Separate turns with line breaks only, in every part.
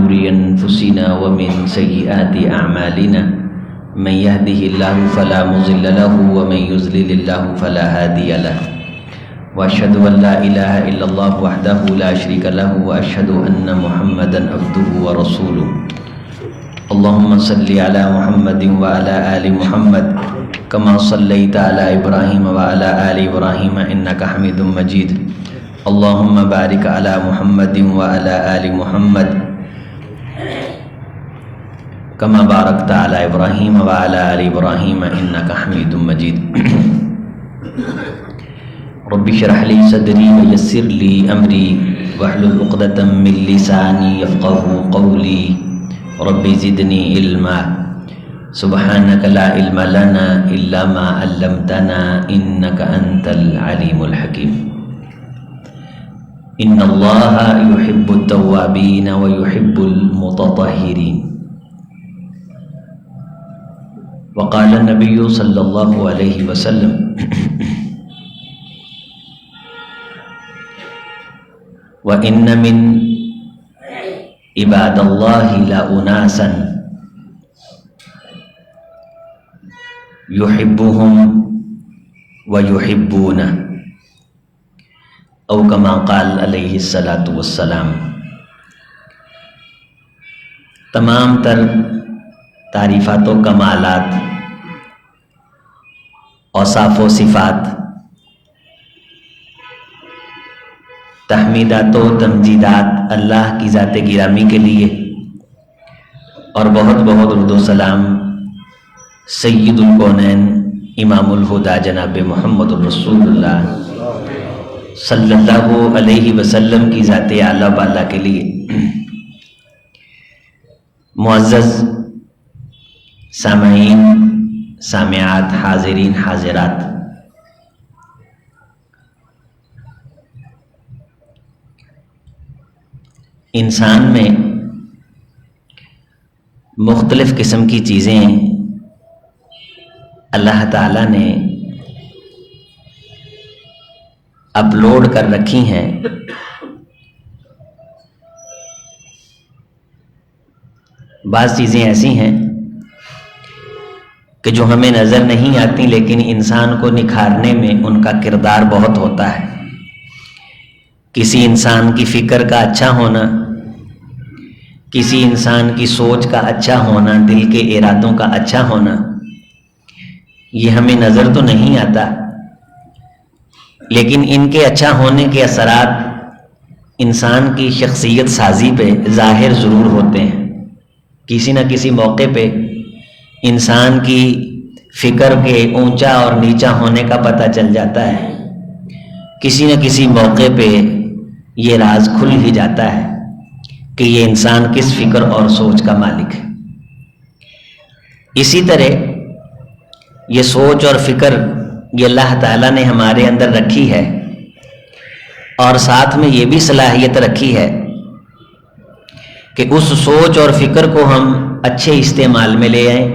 شرور أنفسنا ومن سيئات أعمالنا من يهده الله فلا مضل له ومن يضلل الله فلا هادي له وأشهد أن لا إله إلا الله وحده لا شريك له وأشهد أن محمدا عبده ورسوله اللهم صل على محمد وعلى آل محمد كما صليت على إبراهيم وعلى آل إبراهيم إنك حميد مجيد اللهم بارك على محمد وعلى آل محمد كما باركت على إبراهيم وعلى آل إبراهيم إنك حميد مجيد رب اشرح لي صدري ويسر لي أمري واحلل عقدة من لساني يفقهوا قولي رب زدني علما سبحانك لا علم لنا إلا ما علمتنا إنك أنت العليم الحكيم إن الله يحب التوابين ويحب المتطهرين وقال النبي صلى الله عليه وسلم وإن من عباد الله لأناسا يحبهم ويحبونه او كما قال علیہ الصلاۃ والسلام۔ تمام تر تعریفات و کمالات، اوصاف و صفات، تحمیدات و تمجیدات اللہ کی ذات گرامی کے لیے، اور بہت بہت درود و سلام سید الکونین امام الہدیٰ جناب محمد الرسول اللہ صلی اللہ علیہ وسلم کی ذات اعلیٰ بالا کے لیے۔ معزز سامعین، سامعات، حاضرین، حاضرات، انسان میں مختلف قسم کی چیزیں اللہ تعالیٰ نے اپلوڈ کر رکھی ہیں۔ بعض چیزیں ایسی ہیں کہ جو ہمیں نظر نہیں آتی لیکن انسان کو نکھارنے میں ان کا کردار بہت ہوتا ہے۔ کسی انسان کی فکر کا اچھا ہونا، کسی انسان کی سوچ کا اچھا ہونا، دل کے ارادوں کا اچھا ہونا، یہ ہمیں نظر تو نہیں آتا لیکن ان کے اچھا ہونے کے اثرات انسان کی شخصیت سازی پہ ظاہر ضرور ہوتے ہیں۔ کسی نہ کسی موقع پہ انسان کی فکر کے اونچا اور نیچا ہونے کا پتہ چل جاتا ہے، کسی نہ کسی موقع پہ یہ راز کھل ہی جاتا ہے کہ یہ انسان کس فکر اور سوچ کا مالک ہے۔ اسی طرح یہ سوچ اور فکر یہ اللہ تعالیٰ نے ہمارے اندر رکھی ہے، اور ساتھ میں یہ بھی صلاحیت رکھی ہے کہ اس سوچ اور فکر کو ہم اچھے استعمال میں لے آئیں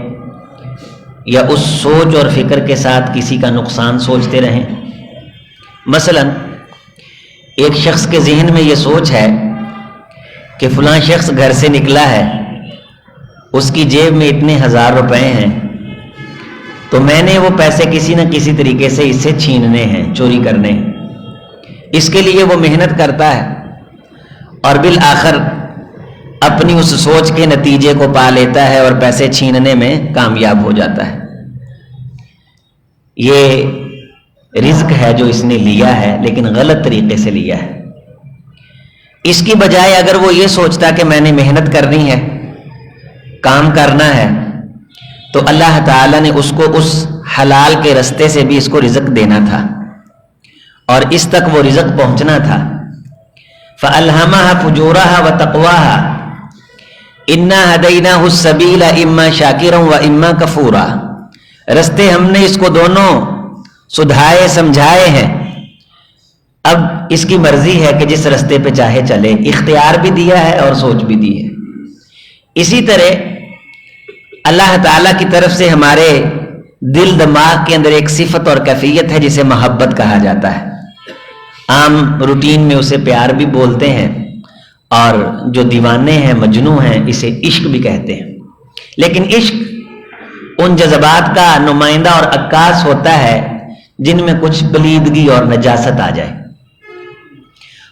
یا اس سوچ اور فکر کے ساتھ کسی کا نقصان سوچتے رہیں۔ مثلا ایک شخص کے ذہن میں یہ سوچ ہے کہ فلاں شخص گھر سے نکلا ہے، اس کی جیب میں اتنے 1000 روپے ہیں، تو میں نے وہ پیسے کسی نہ کسی طریقے سے اس سے چھیننے ہیں، چوری کرنے ہیں۔ اس کے لیے وہ محنت کرتا ہے اور بالآخر اپنی اس سوچ کے نتیجے کو پا لیتا ہے اور پیسے چھیننے میں کامیاب ہو جاتا ہے۔ یہ رزق ہے جو اس نے لیا ہے لیکن غلط طریقے سے لیا ہے۔ اس کی بجائے اگر وہ یہ سوچتا کہ میں نے محنت کرنی ہے، کام کرنا ہے، تو اللہ تعالیٰ نے اس کو اس حلال کے رستے سے بھی اس کو رزق دینا تھا اور اس تک وہ رزق پہنچنا تھا۔ فَأَلْهَمَهَا فُجُورَهَا وَتَقْوَاهَا إِنَّا هَدَيْنَاهُ السَّبِيلَ إِمَّا شَاكِرًا وَإِمَّا كَفُورًا۔ رستے ہم نے اس کو دونوں سدھائے سمجھائے ہیں، اب اس کی مرضی ہے کہ جس رستے پہ چاہے چلے، اختیار بھی دیا ہے اور سوچ بھی دی ہے۔ اسی طرح اللہ تعالیٰ کی طرف سے ہمارے دل دماغ کے اندر ایک صفت اور کیفیت ہے جسے محبت کہا جاتا ہے۔ عام روٹین میں اسے پیار بھی بولتے ہیں اور جو دیوانے ہیں مجنوں ہیں اسے عشق بھی کہتے ہیں. لیکن عشق ان جذبات کا نمائندہ اور عکاس ہوتا ہے جن میں کچھ پلیدگی اور نجاست آ جائے.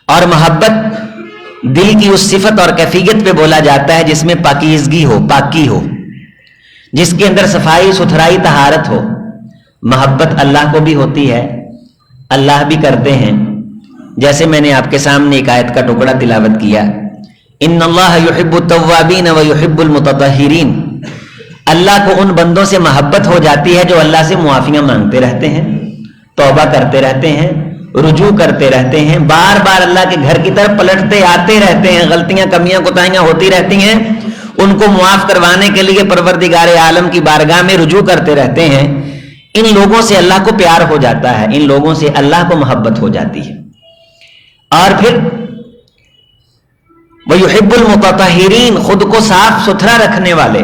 اور محبت دل کی اس صفت اور کیفیت پہ بولا جاتا ہے جس میں پاکیزگی ہو، پاکی ہو، جس کے اندر صفائی ستھرائی طہارت ہو. محبت اللہ کو بھی ہوتی ہے، اللہ بھی کرتے ہیں. جیسے میں نے آپ کے سامنے ایک آیت کا ٹکڑا تلاوت کیا، ان اللہ یحب التوابین ویحب المتطہرین. اللہ کو ان بندوں سے محبت ہو جاتی ہے جو اللہ سے معافیاں مانگتے رہتے ہیں، توبہ کرتے رہتے ہیں، رجوع کرتے رہتے ہیں، بار بار اللہ کے گھر کی طرف پلٹتے آتے رہتے ہیں، غلطیاں کمیاں کوتاہیاں ہوتی رہتی ہیں، ان کو معاف کروانے کے لیے پروردگار عالم کی بارگاہ میں رجوع کرتے رہتے ہیں. ان لوگوں سے اللہ کو پیار ہو جاتا ہے، ان لوگوں سے اللہ کو محبت ہو جاتی ہے. اور پھر وَيُحِبُّ الْمُتَطَهِّرِينَ، خود کو صاف ستھرا رکھنے والے،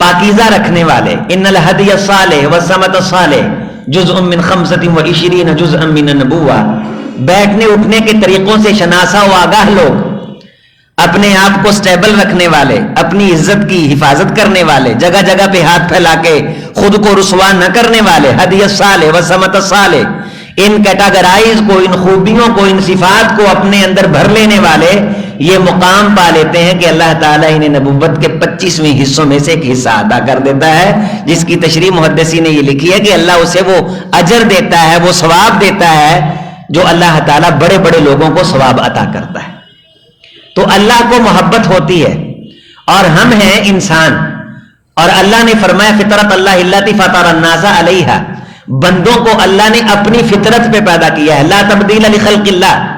پاکیزہ رکھنے والے. ان الہدی الصالح والسمت الصالح جزء من 25 جزءا من النبوہ. بیٹھنے اٹھنے کے طریقوں سے شناسا و آگاہ لوگ، اپنے آپ کو سٹیبل رکھنے والے، اپنی عزت کی حفاظت کرنے والے، جگہ جگہ پہ ہاتھ پھیلا کے خود کو رسوا نہ کرنے والے. ہدی الصالح والسمت الصالح، ان کیٹاگرائز کو، ان خوبیوں کو، ان صفات کو اپنے اندر بھر لینے والے یہ مقام پا لیتے ہیں کہ اللہ تعالیٰ انہیں نبوت کے 25ویں حصوں میں سے ایک حصہ عطا کر دیتا ہے، جس کی تشریح محدثی نے یہ لکھی ہے کہ اللہ اسے وہ اجر دیتا ہے، وہ ثواب دیتا ہے جو اللہ تعالیٰ بڑے بڑے لوگوں کو ثواب عطا کرتا ہے. تو اللہ کو محبت ہوتی ہے اور ہم ہیں انسان، اور اللہ نے فرمایا فطرت اللہ التی فطر الناس علیہا، بندوں کو اللہ نے اپنی فطرت پہ پیدا کیا ہے. لا تبدیل لخلق اللہ،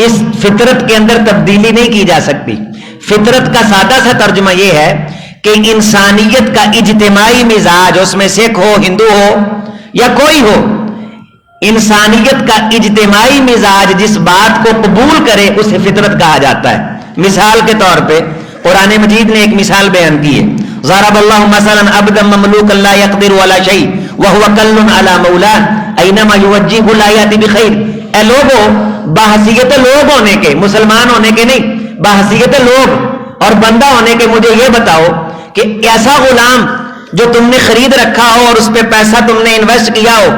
اس فطرت کے اندر تبدیلی نہیں کی جا سکتی. فطرت کا سادہ سا ترجمہ یہ ہے کہ انسانیت کا اجتماعی مزاج، اس میں سکھ ہو، ہندو ہو یا کوئی ہو، انسانیت کا اجتماعی مزاج جس بات کو قبول کرے اسے فطرت کہا جاتا ہے. مثال کے طور پہ قرآن مجید نے ایک مثال بیان کی ہے، ضرب اللہ مثلا عبدا مملوکا لا يقدر على شيء وهو كل على مولاه اينما يوجهه لا ياتي بخير. اے لوگوں، بحیثیت لوگ ہونے کے، مسلمان ہونے کے نہیں، بحیثیت لوگ اور بندہ ہونے کے مجھے یہ بتاؤ کہ ایسا غلام جو تم نے خرید رکھا ہو اور اس پہ پیسہ تم نے انویسٹ کیا ہو،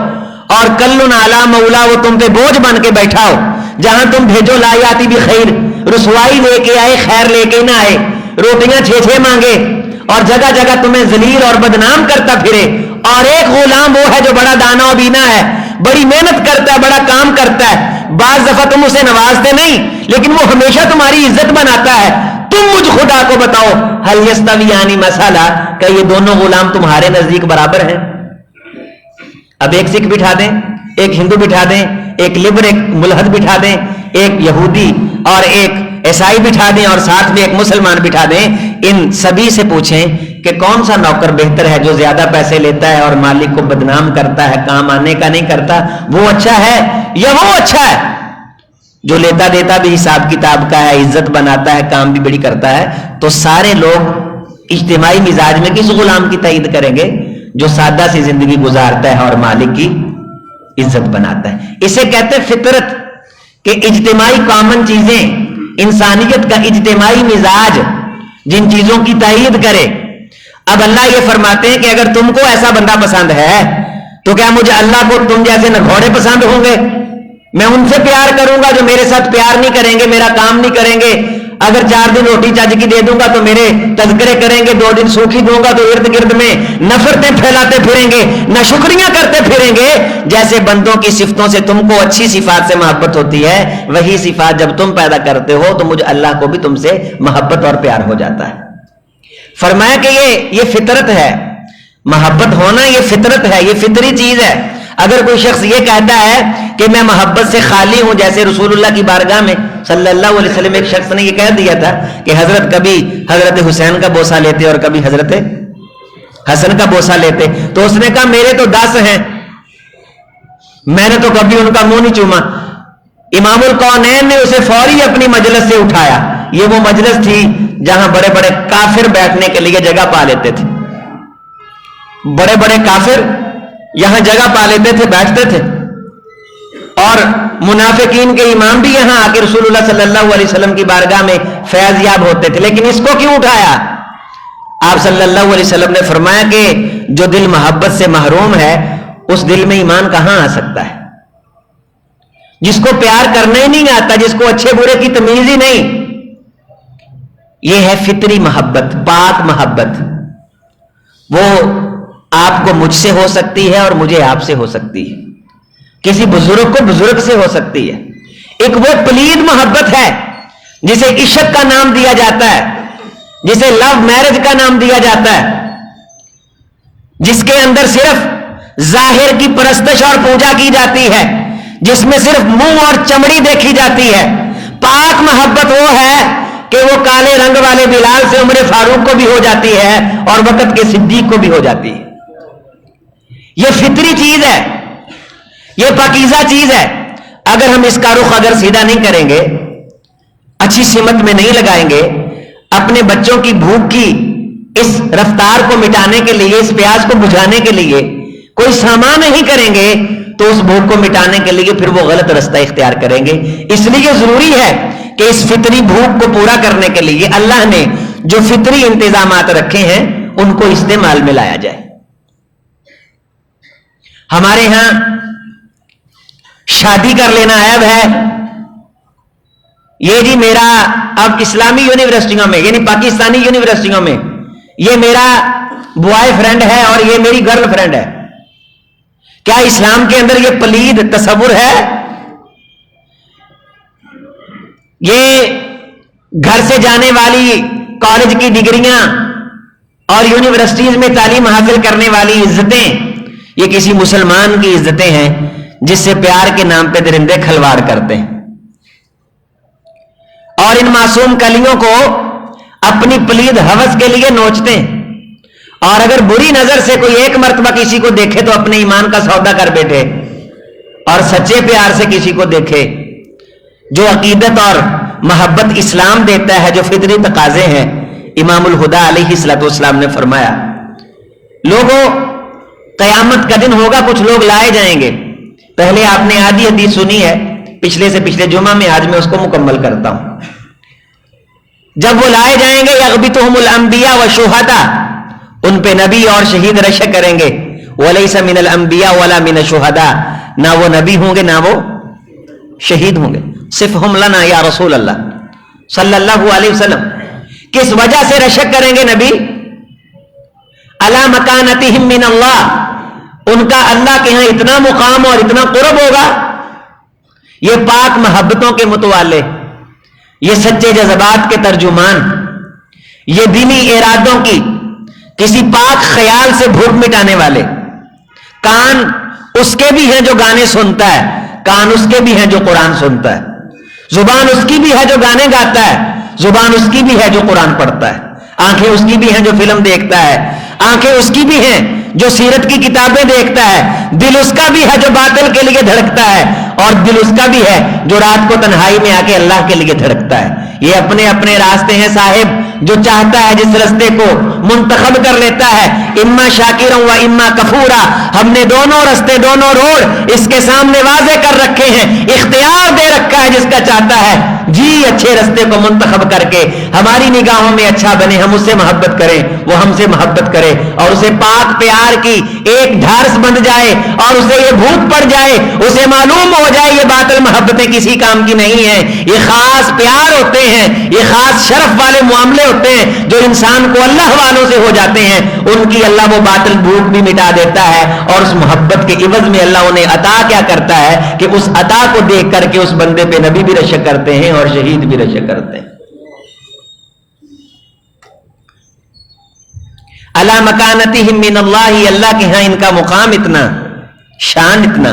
اور کل علی مولا، وہ تم پہ بوجھ بن کے بیٹھا ہو، جہاں تم بھیجو لا یاتی بخیر، رسوائی لے کے آئے، خیر لے کے نہ آئے، روٹیاں 6 مانگے اور جگہ جگہ تمہیں ذلیل اور بدنام کرتا پھرے. اور ایک غلام وہ ہے جو بڑا دانا و بینا ہے، بڑی محنت کرتا ہے، بڑا کام کرتا ہے، بعض دفعہ تم اسے نوازتے نہیں لیکن وہ ہمیشہ تمہاری عزت بناتا ہے. تم مجھ خدا کو بتاؤ هل یستویان مثلا، کہ یہ دونوں غلام تمہارے نزدیک برابر ہیں؟ اب ایک سکھ بٹھا دیں، ایک ہندو بٹھا دیں، ایک لبر، ایک ملحد بٹھا دیں، ایک یہودی اور ایک عیسائی بٹھا دیں، اور ساتھ میں ایک مسلمان بٹھا دیں. ان سبھی سے پوچھیں کہ کون سا نوکر بہتر ہے، جو زیادہ پیسے لیتا ہے اور مالک کو بدنام کرتا ہے، کام آنے کا نہیں کرتا، وہ اچھا ہے یا وہ اچھا ہے جو لیتا دیتا بھی حساب کتاب کا ہے، عزت بناتا ہے، کام بھی بڑی کرتا ہے؟ تو سارے لوگ اجتماعی مزاج میں کس غلام کی تائید کریں گے؟ جو سادہ سی زندگی گزارتا ہے اور مالک کی عزت بناتا ہے. اسے کہتے ہیں فطرت، کہ اجتماعی کامن چیزیں، انسانیت کا اجتماعی مزاج جن چیزوں کی تائید کرے. اب اللہ یہ فرماتے ہیں کہ اگر تم کو ایسا بندہ پسند ہے تو کیا مجھے اللہ کو تم جیسے نگھوڑے پسند ہوں گے؟ میں ان سے پیار کروں گا جو میرے ساتھ پیار نہیں کریں گے، میرا کام نہیں کریں گے. اگر 4 دن روٹی چج کی دے دوں گا تو میرے تذکرے کریں گے، 2 دن سوکھی دوں گا تو ارد گرد میں نفرتیں پھیلاتے پھریں گے، ناشکریاں کرتے پھریں گے. جیسے بندوں کی صفتوں سے تم کو اچھی صفات سے محبت ہوتی ہے، وہی صفات جب تم پیدا کرتے ہو تو مجھے اللہ کو بھی تم سے محبت اور پیار ہو جاتا ہے. فرمایا کہ یہ فطرت ہے، محبت ہونا یہ فطرت ہے، یہ فطری چیز ہے. اگر کوئی شخص یہ کہتا ہے کہ میں محبت سے خالی ہوں، جیسے رسول اللہ کی بارگاہ میں صلی اللہ علیہ وسلم ایک شخص نے یہ کہہ دیا تھا کہ حضرت کبھی حضرت حسین کا بوسہ لیتے اور کبھی حضرت حسن کا بوسہ لیتے، تو اس نے کہا میرے تو 10 ہیں، میں نے تو کبھی ان کا منہ نہیں چوما. امام الکونین نے اسے فوری اپنی مجلس سے اٹھایا. یہ وہ مجلس تھی جہاں بڑے بڑے کافر بیٹھنے کے لیے جگہ پا لیتے تھے، بڑے بڑے کافر یہاں جگہ پا لیتے تھے، بیٹھتے تھے. اور منافقین کے امام بھی یہاں آ کے رسول اللہ صلی اللہ علیہ وسلم کی بارگاہ میں فیض یاب ہوتے تھے، لیکن اس کو کیوں اٹھایا؟ آپ صلی اللہ علیہ وسلم نے فرمایا کہ جو دل محبت سے محروم ہے اس دل میں ایمان کہاں آ سکتا ہے؟ جس کو پیار کرنا ہی نہیں آتا، جس کو اچھے برے کی تمیز ہی نہیں، یہ ہے فطری محبت، پاک محبت. وہ آپ کو مجھ سے ہو سکتی ہے اور مجھے آپ سے ہو سکتی ہے، کسی بزرگ کو بزرگ سے ہو سکتی ہے. ایک وہ پلید محبت ہے جسے عشق کا نام دیا جاتا ہے، جسے لو میرج کا نام دیا جاتا ہے، جس کے اندر صرف ظاہر کی پرستش اور پوجا کی جاتی ہے، جس میں صرف منہ اور چمڑی دیکھی جاتی ہے. پاک محبت وہ ہے کہ وہ کالے رنگ والے بلال سے عمر فاروق کو بھی ہو جاتی ہے اور وقت کے صدیق کو بھی ہو جاتی ہے. یہ فطری چیز ہے، یہ پاکیزہ چیز ہے. اگر ہم اس کا رخ اگر سیدھا نہیں کریں گے، اچھی سمت میں نہیں لگائیں گے، اپنے بچوں کی بھوک کی اس رفتار کو مٹانے کے لیے، اس پیاس کو بجھانے کے لیے کوئی سامان نہیں کریں گے، تو اس بھوک کو مٹانے کے لیے پھر وہ غلط رستہ اختیار کریں گے. اس لیے ضروری ہے کہ اس فطری بھوک کو پورا کرنے کے لیے اللہ نے جو فطری انتظامات رکھے ہیں ان کو استعمال میں لایا جائے. ہمارے ہاں شادی کر لینا عیب ہے. یہ جی میرا اب اسلامی یونیورسٹیوں میں یعنی پاکستانی یونیورسٹیوں میں یہ میرا بوائے فرینڈ ہے اور یہ میری گرل فرینڈ ہے. کیا اسلام کے اندر یہ پلید تصور ہے؟ یہ گھر سے جانے والی کالج کی ڈگریاں اور یونیورسٹیز میں تعلیم حاصل کرنے والی عزتیں یہ کسی مسلمان کی عزتیں ہیں جس سے پیار کے نام پہ درندے کھلواڑ کرتے ہیں اور ان معصوم کلیوں کو اپنی پلید ہوس کے لیے نوچتے ہیں. اور اگر بری نظر سے کوئی ایک مرتبہ کسی کو دیکھے تو اپنے ایمان کا سودا کر بیٹھے اور سچے پیار سے کسی کو دیکھے جو عقیدت اور محبت اسلام دیتا ہے، جو فطری تقاضے ہیں. امام الہدا علیہ الصلوۃ والسلام نے فرمایا لوگوں قیامت کا دن ہوگا، کچھ لوگ لائے جائیں گے. پہلے آپ نے آدھی حدیث سنی ہے پچھلے سے پچھلے جمعہ میں، آج میں اس کو مکمل کرتا ہوں. جب وہ لائے جائیں گے یغبطہم الانبیاء والشہداء، ان پہ نبی اور شہید رشک کریں گے. ولیس من الانبیاء ولا من الشہداء، نہ وہ نبی ہوں گے نہ وہ شہید ہوں گے. صفہم لنا یا رسول اللہ صلی اللہ علیہ وسلم. کس وجہ سے رشک کریں گے نبی؟ علی مکانتہم من اللہ، ان کا اللہ کے ہاں اتنا مقام اور اتنا قرب ہوگا. یہ پاک محبتوں کے متوالے، یہ سچے جذبات کے ترجمان، یہ دینی ارادوں کی کسی پاک خیال سے بھوک مٹانے والے. کان اس کے بھی ہیں جو گانے سنتا ہے، کان اس کے بھی ہیں جو قرآن سنتا ہے، زبان اس کی بھی ہے جو گانے گاتا ہے، زبان اس کی بھی ہے جو قرآن پڑھتا ہے، آنکھیں اس کی بھی ہیں جو فلم دیکھتا ہے، آنکھیں اس کی بھی ہیں جو سیرت کی کتابیں دیکھتا ہے، دل اس کا بھی ہے جو باطل کے لیے دھڑکتا ہے، اور دل اس کا بھی ہے جو رات کو تنہائی میں آ کے اللہ کے لیے دھڑکتا ہے. یہ اپنے اپنے راستے ہیں صاحب، جو چاہتا ہے جس راستے کو منتخب کر لیتا ہے. اما شاکرا و اما کفورا، ہم نے دونوں راستے، دونوں روڈ اس کے سامنے واضح کر رکھے ہیں. اختیار دے رکھا ہے جس کا چاہتا ہے جی اچھے راستے کو منتخب کر کے ہماری نگاہوں میں اچھا بنے، ہم اس سے محبت کریں، وہ ہم سے محبت کرے، اور اسے پاک پیار کی ایک ڈھارس بن جائے اور اسے یہ بھوت پڑ جائے، اسے معلوم ہو جائے یہ باطل محبتیں کسی کام کی نہیں ہیں. یہ خاص پیار ہوتے ہیں، یہ خاص شرف والے معاملے ہوتے ہیں جو انسان کو اللہ والوں سے ہو جاتے ہیں. ان کی اللہ وہ باطل بھوک بھی مٹا دیتا ہے، اور اس محبت کے عوض میں اللہ انہیں عطا کیا کرتا ہے کہ اس عطا کو دیکھ کر کے اس بندے پہ نبی بھی رشک کرتے ہیں اور شہید بھی رشک کرتے ہیں. علی مکانتہم من اللہ، اللہ کے ہاں ان کا مقام اتنا، شان اتنا.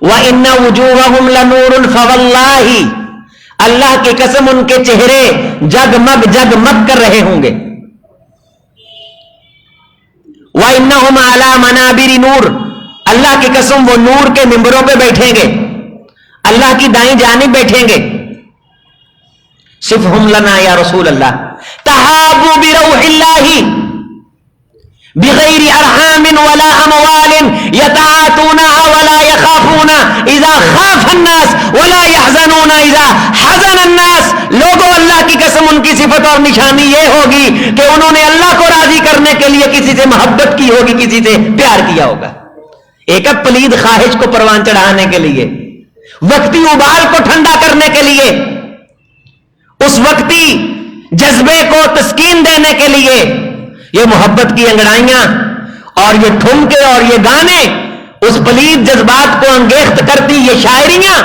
وَإِنَّ وُجُوهَهُمْ لَنُورٌ فَوَاللَّهِ، اللہ کی قسم ان کے چہرے جگمگ جگمگ کر رہے ہوں گے. وَإِنَّهُمْ عَلَى مَنَابِرِ نُور، اللہ کی قسم وہ نور کے ممبروں پہ بیٹھیں گے، اللہ کی دائیں جانب بیٹھیں گے. صفہم لنا یا رسول اللہ تحابوا بروح اللہ بغیر ارحام ولا اموال یتعاطونها ولا يخافون اذا خاف الناس ولا يحزنون اذا حزن الناس. لوگوں اللہ کی قسم ان کی صفت اور نشانی یہ ہوگی کہ انہوں نے اللہ کو راضی کرنے کے لیے کسی سے محبت کی ہوگی, کسی سے پیار کیا ہوگا. ایک پلید خواہش کو پروان چڑھانے کے لیے, وقتی ابال کو ٹھنڈا کرنے کے لیے, اس وقتی جذبے کو تسکین دینے کے لیے یہ محبت کی انگڑائیاں اور یہ ٹھمکے اور یہ گانے اس پلید جذبات کو انگیخت کرتی. یہ شاعریاں,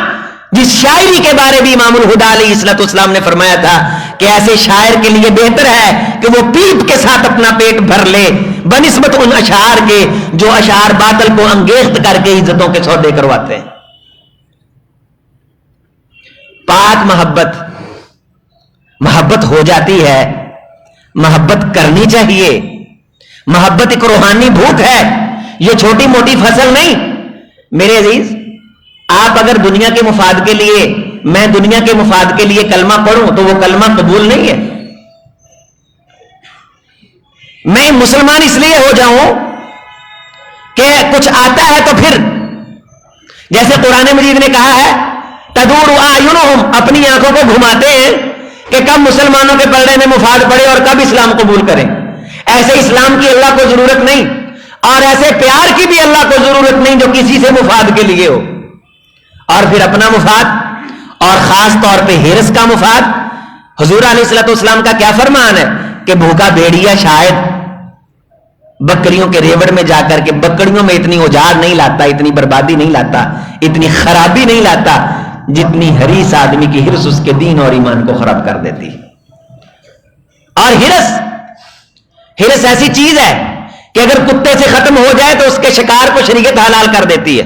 جس شاعری کے بارے بھی امام الہدیٰ علیہ الصلوۃ والسلام نے فرمایا تھا کہ ایسے شاعر کے لیے بہتر ہے کہ وہ پیپ کے ساتھ اپنا پیٹ بھر لے بنسبت ان اشعار کے جو اشعار باطل کو انگیخت کر کے عزتوں کے سودے کرواتے ہیں. پاک محبت ہو جاتی ہے, محبت کرنی چاہیے. محبت ایک روحانی بھوک ہے, یہ چھوٹی موٹی فصل نہیں. میرے عزیز, آپ اگر دنیا کے مفاد کے لیے, میں دنیا کے مفاد کے لیے کلمہ پڑھوں تو وہ کلمہ قبول نہیں ہے. میں مسلمان اس لیے ہو جاؤں کہ کچھ آتا ہے تو پھر, جیسے قرآن مجید نے کہا ہے تدور اعینہم, اپنی آنکھوں کو گھماتے ہیں کہ کب مسلمانوں کے پلڑے میں مفاد پڑے اور کب اسلام قبول کریں. ایسے اسلام کی اللہ کو ضرورت نہیں, اور ایسے پیار کی بھی اللہ کو ضرورت نہیں جو کسی سے مفاد کے لیے ہو. اور پھر اپنا مفاد اور خاص طور پہ ہرس کا مفاد. حضور علیہ الصلوۃ والسلام کا کیا فرمان ہے کہ بھوکا بھیڑیا شاید بکریوں کے ریوڑ میں جا کر کے بکریوں میں اتنی اجاڑ نہیں لاتا, اتنی بربادی نہیں لاتا, اتنی خرابی نہیں لاتا جتنی ہریس آدمی کی ہرس اس کے دین اور ایمان کو خراب کر دیتی. اور ہرس ایسی چیز ہے کہ اگر کتے سے ختم ہو جائے تو اس کے شکار کو شریعت حلال کر دیتی ہے.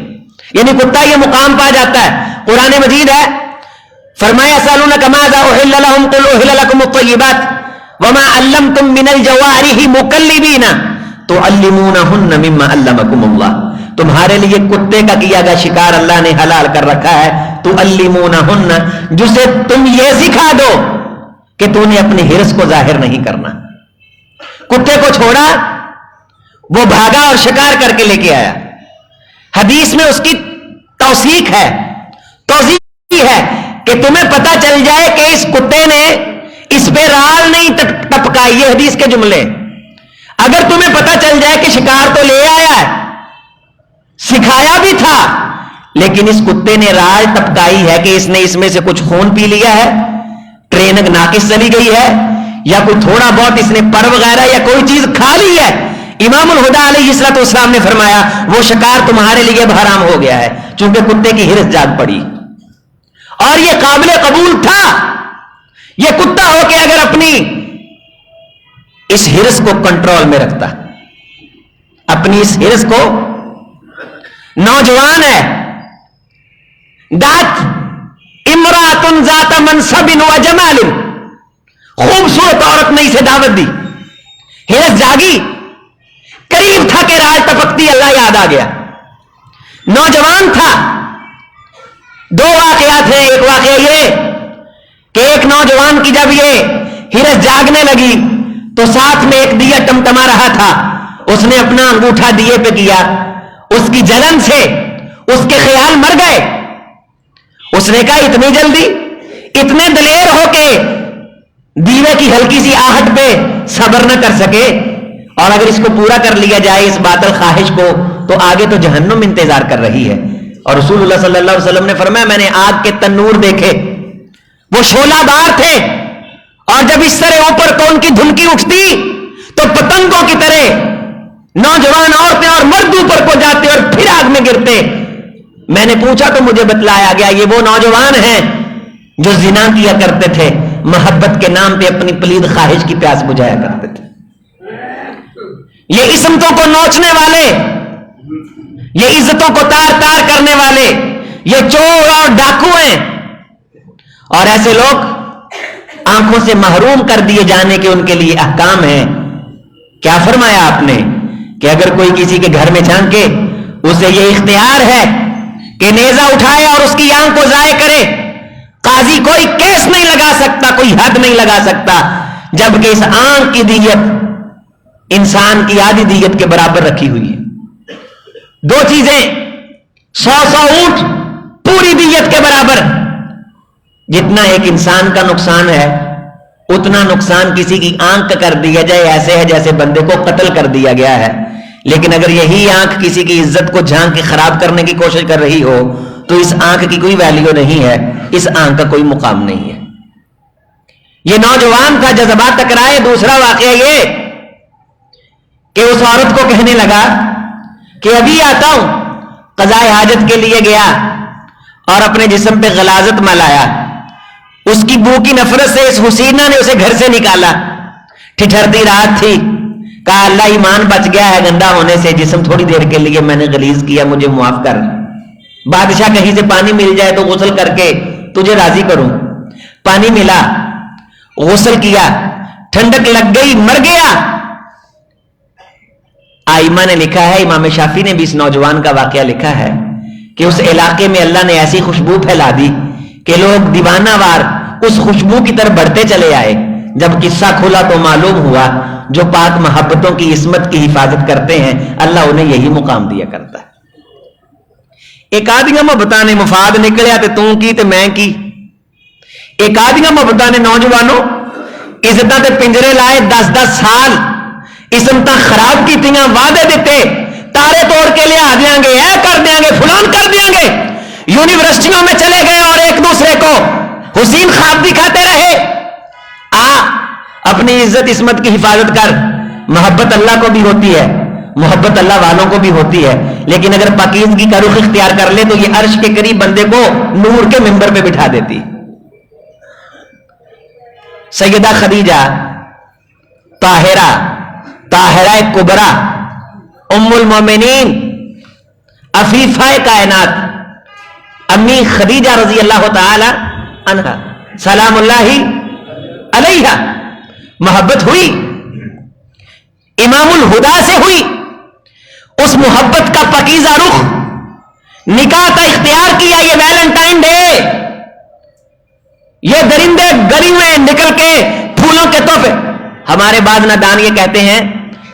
یعنی کتا یہ مقام پا جاتا ہے. قرآن مجید ہے, فرمایا سألونک ماذا احل لهم قل احل لكم الطیبات وما علمتم من الجوارح مکلبین تعلمونہن مما علمکم اللہ. تمہارے لیے کتے کا کیا گیا شکار اللہ نے حلال کر رکھا ہے, تعلمونہن, جسے تم یہ سکھا دو کہ تو نے اپنے ہرس کو ظاہر نہیں کرنا. کتے کو چھوڑا, وہ بھاگا اور شکار کر کے لے کے آیا. حدیث میں اس کی توثیق ہے کہ تمہیں پتا چل جائے کہ اس کتے نے اس پہ رال نہیں ٹپکائی. یہ حدیث کے جملے. اگر تمہیں پتا چل جائے کہ شکار تو لے آیا ہے, سکھایا بھی تھا, لیکن اس کتے نے رال ٹپکائی ہے کہ اس نے اس میں سے کچھ خون پی لیا ہے, ٹریننگ ناقص چلی گئی ہے, یا کوئی تھوڑا بہت اس نے پر وغیرہ یا کوئی چیز کھا لی ہے, امام الہدیٰ علیہ الصلوۃ والسلام نے فرمایا وہ شکار تمہارے لیے اب حرام ہو گیا ہے, چونکہ کتے کی ہرس جاگ پڑی. اور یہ قابل قبول تھا. یہ کتا ہو کے اگر اپنی اس ہرس کو کنٹرول میں رکھتا, اپنی اس ہرس کو, نوجوان ہے, دات امرات ذات منصب و جمال, خوبصورت عورت نے اسے دعوت دی, ہرس جاگی, قریب تھا کہ راج ٹپکتی, اللہ یاد آ گیا. نوجوان تھا. دو واقعات ہیں. ایک واقعہ یہ کہ ایک نوجوان کی جب یہ ہرس جاگنے لگی تو ساتھ میں ایک دیا ٹمٹما رہا تھا, اس نے اپنا انگوٹھا دیے پہ کیا, اس کی جلن سے اس کے خیال مر گئے. اس نے کہا اتنی جلدی, اتنے دلیر ہو کے دیوے کی ہلکی سی آہٹ پہ صبر نہ کر سکے, اور اگر اس کو پورا کر لیا جائے اس باطل خواہش کو تو آگے تو جہنم انتظار کر رہی ہے. اور رسول اللہ صلی اللہ علیہ وسلم نے فرمایا میں نے آگ کے تنور دیکھے, وہ شعلہ دار تھے, اور جب اس طرح اوپر تو ان کی دھنکی اٹھتی تو پتنگوں کی طرح نوجوان عورتیں اور مرد اوپر کو جاتے اور پھر آگ میں گرتے. میں نے پوچھا تو مجھے بتلایا گیا یہ وہ نوجوان ہیں جو زنا کیا کرتے تھے, محبت کے نام پہ اپنی پلید خواہش کی پیاس بجھایا کرتے تھے. یہ عصمتوں کو نوچنے والے, یہ عزتوں کو تار تار کرنے والے, یہ چور اور ڈاکو ہیں. اور ایسے لوگ آنکھوں سے محروم کر دیے جانے کے ان کے لیے احکام ہیں. کیا فرمایا آپ نے کہ اگر کوئی کسی کے گھر میں جھانکے اسے یہ اختیار ہے کہ نیزہ اٹھائے اور اس کی آنکھ کو ضائع کرے. قاضی کوئی کیس نہیں لگا سکتا, کوئی حد نہیں لگا سکتا, جبکہ اس آنکھ کی دیت انسان کی آدھی دیت کے برابر رکھی ہوئی ہے. دو چیزیں 100 اونٹ پوری دیت کے برابر. جتنا ایک انسان کا نقصان ہے اتنا نقصان کسی کی آنکھ کا کر دیا جائے ایسے ہے جیسے بندے کو قتل کر دیا گیا ہے. لیکن اگر یہی آنکھ کسی کی عزت کو جھانک کے خراب کرنے کی کوشش کر رہی ہو تو اس آنکھ کی کوئی ویلیو نہیں ہے, اس آنکھ کا کوئی مقام نہیں ہے. یہ نوجوان تھا, جذبات ٹکرائے. دوسرا واقعہ یہ کہ اس عورت کو کہنے لگا کہ ابھی آتا ہوں. قضائے حاجت کے لیے گیا اور اپنے جسم پہ غلاظت ملایا. اس کی بو کی نفرت سے اس حسینہ نے اسے گھر سے نکالا. ٹھٹھرتی رات تھی, کہا اللہ ایمان بچ گیا ہے گندا ہونے سے, جسم تھوڑی دیر کے لیے میں نے غلیظ کیا, مجھے معاف کر. بادشاہ کہیں سے پانی مل جائے تو غسل کر کے تجھے راضی کروں. پانی ملا, غسل کیا, ٹھنڈک لگ گئی, مر گیا. آئمہ نے لکھا ہے, امام شافعی نے بھی اس نوجوان کا واقعہ لکھا ہے کہ اس علاقے میں اللہ نے ایسی خوشبو پھیلا دی کہ لوگ دیوانہ وار اس خوشبو کی طرف بڑھتے چلے آئے. جب قصہ کھلا تو معلوم ہوا جو پاک محبتوں کی عصمت کی حفاظت کرتے ہیں اللہ انہیں یہی مقام دیا کرتا ہے. ایک آدھیاں محبتاں نے مفاد نکلیا تے توں کی تے میں کی. ایک آدھیاں محبتاں نے نوجوانوں عزتاں تے پنجرے لائے, 10 سال عصمتاں خراب کیتیاں, وعدے دیتے تارے توڑ کے لیا دیاں گے, اے کر دیاں گے, فلان کر دیاں گے. یونیورسٹیوں میں چلے گئے اور ایک دوسرے کو حسین خواب دکھاتے رہے. اپنی عزت عصمت کی حفاظت کر. محبت اللہ کو بھی ہوتی ہے, محبت اللہ والوں کو بھی ہوتی ہے, لیکن اگر پاکیزگی کا رخ اختیار کر لے تو یہ عرش کے قریب بندے کو نور کے منبر پہ بٹھا دیتی. سیدہ خدیجہ طاہرہ کبرا, ام المومنین, عفیفہ کائنات, امی خدیجہ رضی اللہ تعالی عنہا سلام اللہ علیہا, محبت ہوئی, امام الہدا سے ہوئی. اس محبت کا پاکیزہ رخ نکاح کا اختیار کیا. یہ ویلنٹائن ڈے, یہ درندے گلی میں نکل کے پھولوں کے تحفے. ہمارے بعض نادان یہ کہتے ہیں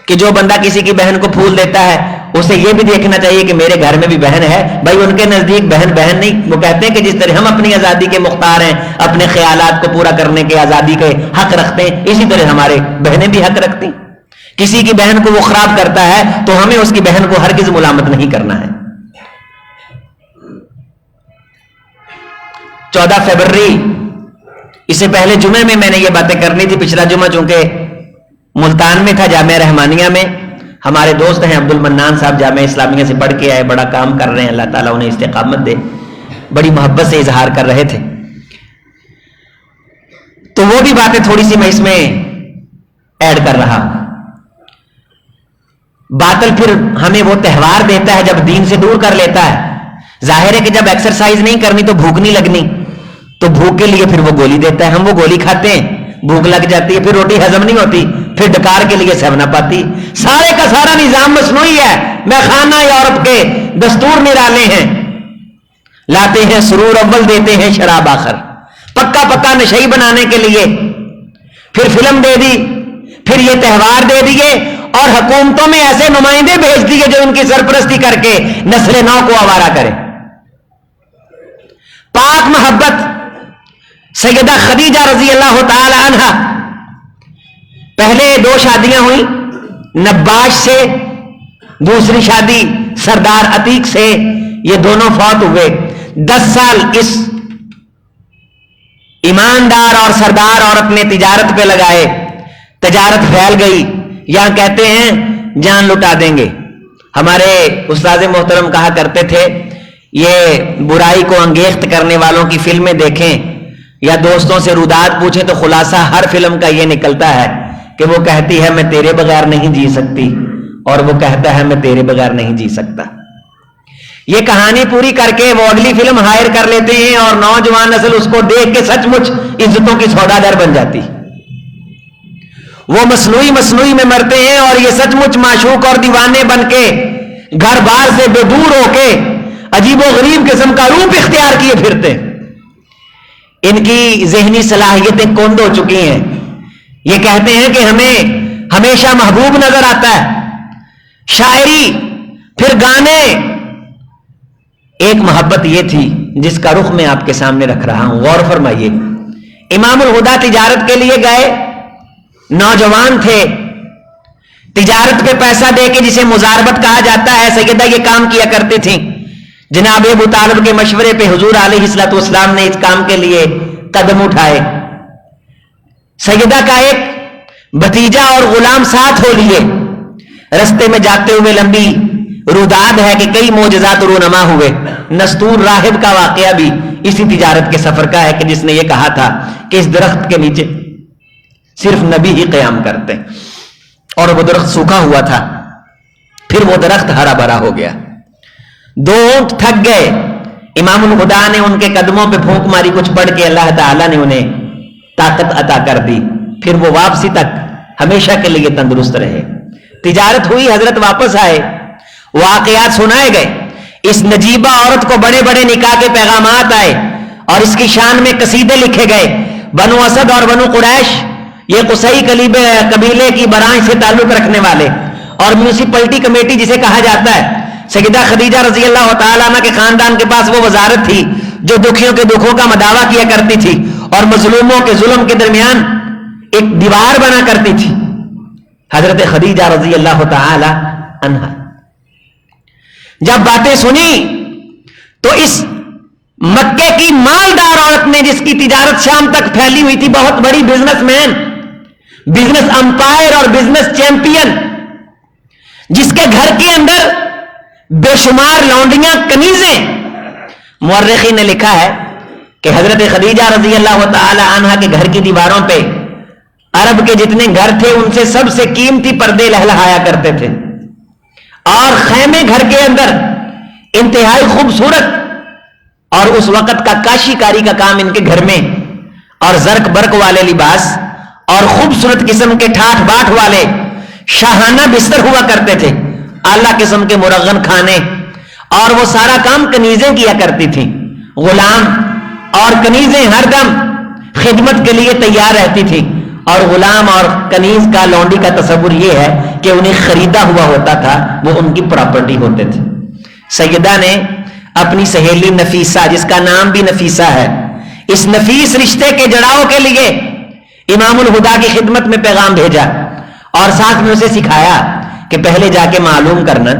کہ جو بندہ کسی کی بہن کو پھول دیتا ہے اسے یہ بھی دیکھنا چاہیے کہ میرے گھر میں بھی بہن ہے. بھائی ان کے نزدیک بہن نہیں, وہ کہتے ہیں کہ جس طرح ہم اپنی آزادی کے مختار ہیں, اپنے خیالات کو پورا کرنے کے آزادی کے حق رکھتے ہیں, اسی طرح ہمارے بہنیں بھی حق رکھتی. کسی کی بہن کو وہ خراب کرتا ہے تو ہمیں اس کی بہن کو ہرگز ملامت نہیں کرنا ہے. 14 فروری, اس سے پہلے جمعے میں نے یہ باتیں کرنی تھی. پچھلا جمعہ چونکہ ملتان میں تھا, جامعہ رحمانیہ میں, ہمارے دوست ہیں عبد المنان صاحب, جامعہ اسلامیہ سے پڑھ کے آئے, بڑا کام کر رہے ہیں, اللہ تعالیٰ انہیں استقامت دے. بڑی محبت سے اظہار کر رہے تھے, تو وہ بھی باتیں تھوڑی سی میں اس میں ایڈ کر رہا. باطل پھر ہمیں وہ تہوار دیتا ہے جب دین سے دور کر لیتا ہے. ظاہر ہے کہ جب ایکسرسائز نہیں کرنی تو بھوک نہیں لگنی, تو بھوک کے لیے پھر وہ گولی دیتا ہے. ہم وہ گولی کھاتے ہیں, بھوک لگ جاتی ہے, پھر روٹی ہضم نہیں ہوتی, پھر ڈکار کے لیے سیونا پاتی. سارے کا سارا نظام مصنوعی ہے. میں خانہ یورپ کے دستور نرالے ہیں, لاتے ہیں سرور اول, دیتے ہیں شراب آخر. پکا نشئی بنانے کے لیے پھر فلم دے دی, پھر یہ تہوار دے دیے, اور حکومتوں میں ایسے نمائندے بھیج دیے جو ان کی سرپرستی کر کے نسل نو کو آوارہ کرے. پاک محبت سیدہ خدیجہ رضی اللہ تعالی عنہا, پہلے 2 شادیاں ہوئیں, نباش سے, دوسری شادی سردار عتیق سے. یہ دونوں فوت ہوئے. 10 سال اس ایماندار اور سردار عورت نے تجارت پہ لگائے. تجارت پھیل گئی. یہاں کہتے ہیں جان لٹا دیں گے. ہمارے استاد محترم کہا کرتے تھے یہ برائی کو انگیخت کرنے والوں کی فلمیں دیکھیں یا دوستوں سے رودات پوچھیں تو خلاصہ ہر فلم کا یہ نکلتا ہے کہ وہ کہتی ہے میں تیرے بغیر نہیں جی سکتی, اور وہ کہتا ہے میں تیرے بغیر نہیں جی سکتا. یہ کہانی پوری کر کے وہ اگلی فلم ہائر کر لیتے ہیں اور نوجوان نسل اس کو دیکھ کے سچ مچ عزتوں کی سوداگر بن جاتی. وہ مصنوعی میں مرتے ہیں اور یہ سچ مچ معشوق اور دیوانے بن کے گھر بار سے بے دور ہو کے عجیب و غریب قسم کا روپ اختیار کیے پھرتے. ان کی ذہنی صلاحیتیں کند ہو چکی ہیں. یہ کہتے ہیں کہ ہمیں ہمیشہ محبوب نظر آتا ہے. شاعری, پھر گانے, ایک محبت یہ تھی جس کا رخ میں آپ کے سامنے رکھ رہا ہوں، غور فرمائیے۔ امام الہدا تجارت کے لیے گئے، نوجوان تھے، تجارت پہ پیسہ دے کے جسے مزاربت کہا جاتا ہے، سیدہ یہ کام کیا کرتے تھیں۔ جناب ابو طالب کے مشورے پہ حضور علیہ الصلوۃ والسلام نے اس کام کے لیے قدم اٹھائے۔ سیدہ کا ایک بھتیجا اور غلام ساتھ ہو لیے، رستے میں جاتے ہوئے لمبی روداد ہے کہ کئی معجزات رونما ہوئے۔ نستور راہب کا واقعہ بھی اسی تجارت کے سفر کا ہے کہ جس نے یہ کہا تھا کہ اس درخت کے نیچے صرف نبی ہی قیام کرتے، اور وہ درخت سوکھا ہوا تھا، پھر وہ درخت ہرا بھرا ہو گیا۔ دو اونٹ تھک گئے، امام الہدا نے ان کے قدموں پہ پھونک ماری، کچھ پڑھ کے اللہ تعالیٰ نے انہیں طاقت عطا کر دی، پھر وہ واپسی تک ہمیشہ کے لیے تندرست رہے۔ تجارت ہوئی، حضرت واپس آئے، واقعات سنائے گئے، اس نجیبہ عورت کو بڑے بڑے نکاح کے پیغامات آئے اور اس کی شان میں قصیدے لکھے گئے۔ بنو اسد اور بنو قریش، یہ قصی قبیلے کی برانچ سے تعلق رکھنے والے، اور میونسپلٹی کمیٹی جسے کہا جاتا ہے، سیدہ خدیجہ رضی اللہ تعالیٰ عنہ کے خاندان کے پاس وہ وزارت تھی جو دکھیوں کے دکھوں کا مداوع کیا کرتی تھی اور مظلوموں کے ظلم کے درمیان ایک دیوار بنا کرتی تھی، حضرت خدیجہ رضی اللہ تعالی عنہا۔ جب باتیں سنی تو اس مکے کی مالدار عورت نے، جس کی تجارت شام تک پھیلی ہوئی تھی، بہت بڑی بزنس مین، بزنس امپائر اور بزنس چیمپئن، جس کے گھر کے اندر بے شمار لونڈیاں، کنیزیں، مورخین نے لکھا ہے کہ حضرت خدیجہ رضی اللہ تعالی عنہا کے گھر کی دیواروں پہ عرب کے جتنے گھر تھے ان سے سب سے قیمتی پردے لہلہایا کرتے تھے، اور خیمے گھر کے اندر انتہائی خوبصورت، اور اس وقت کا کاشی کاری کا کام ان کے گھر میں، اور زرق برق والے لباس اور خوبصورت قسم کے ٹھاٹھ باٹھ والے شاہانہ بستر ہوا کرتے تھے، اعلیٰ قسم کے مرغن کھانے، اور وہ سارا کام کنیزیں کیا کرتی تھیں۔ غلام اور کنیزیں ہر دم خدمت کے لیے تیار رہتی تھی، اور غلام اور کنیز کا، لونڈی کا تصور یہ ہے کہ انہیں خریدا ہوا ہوتا تھا، وہ ان کی پراپرٹی ہوتے تھے۔ سیدہ نے اپنی سہیلی نفیسہ، جس کا نام بھی نفیسہ ہے، اس نفیس رشتے کے جڑاؤ کے لیے امام الہدا کی خدمت میں پیغام بھیجا، اور ساتھ میں اسے سکھایا کہ پہلے جا کے معلوم کرنا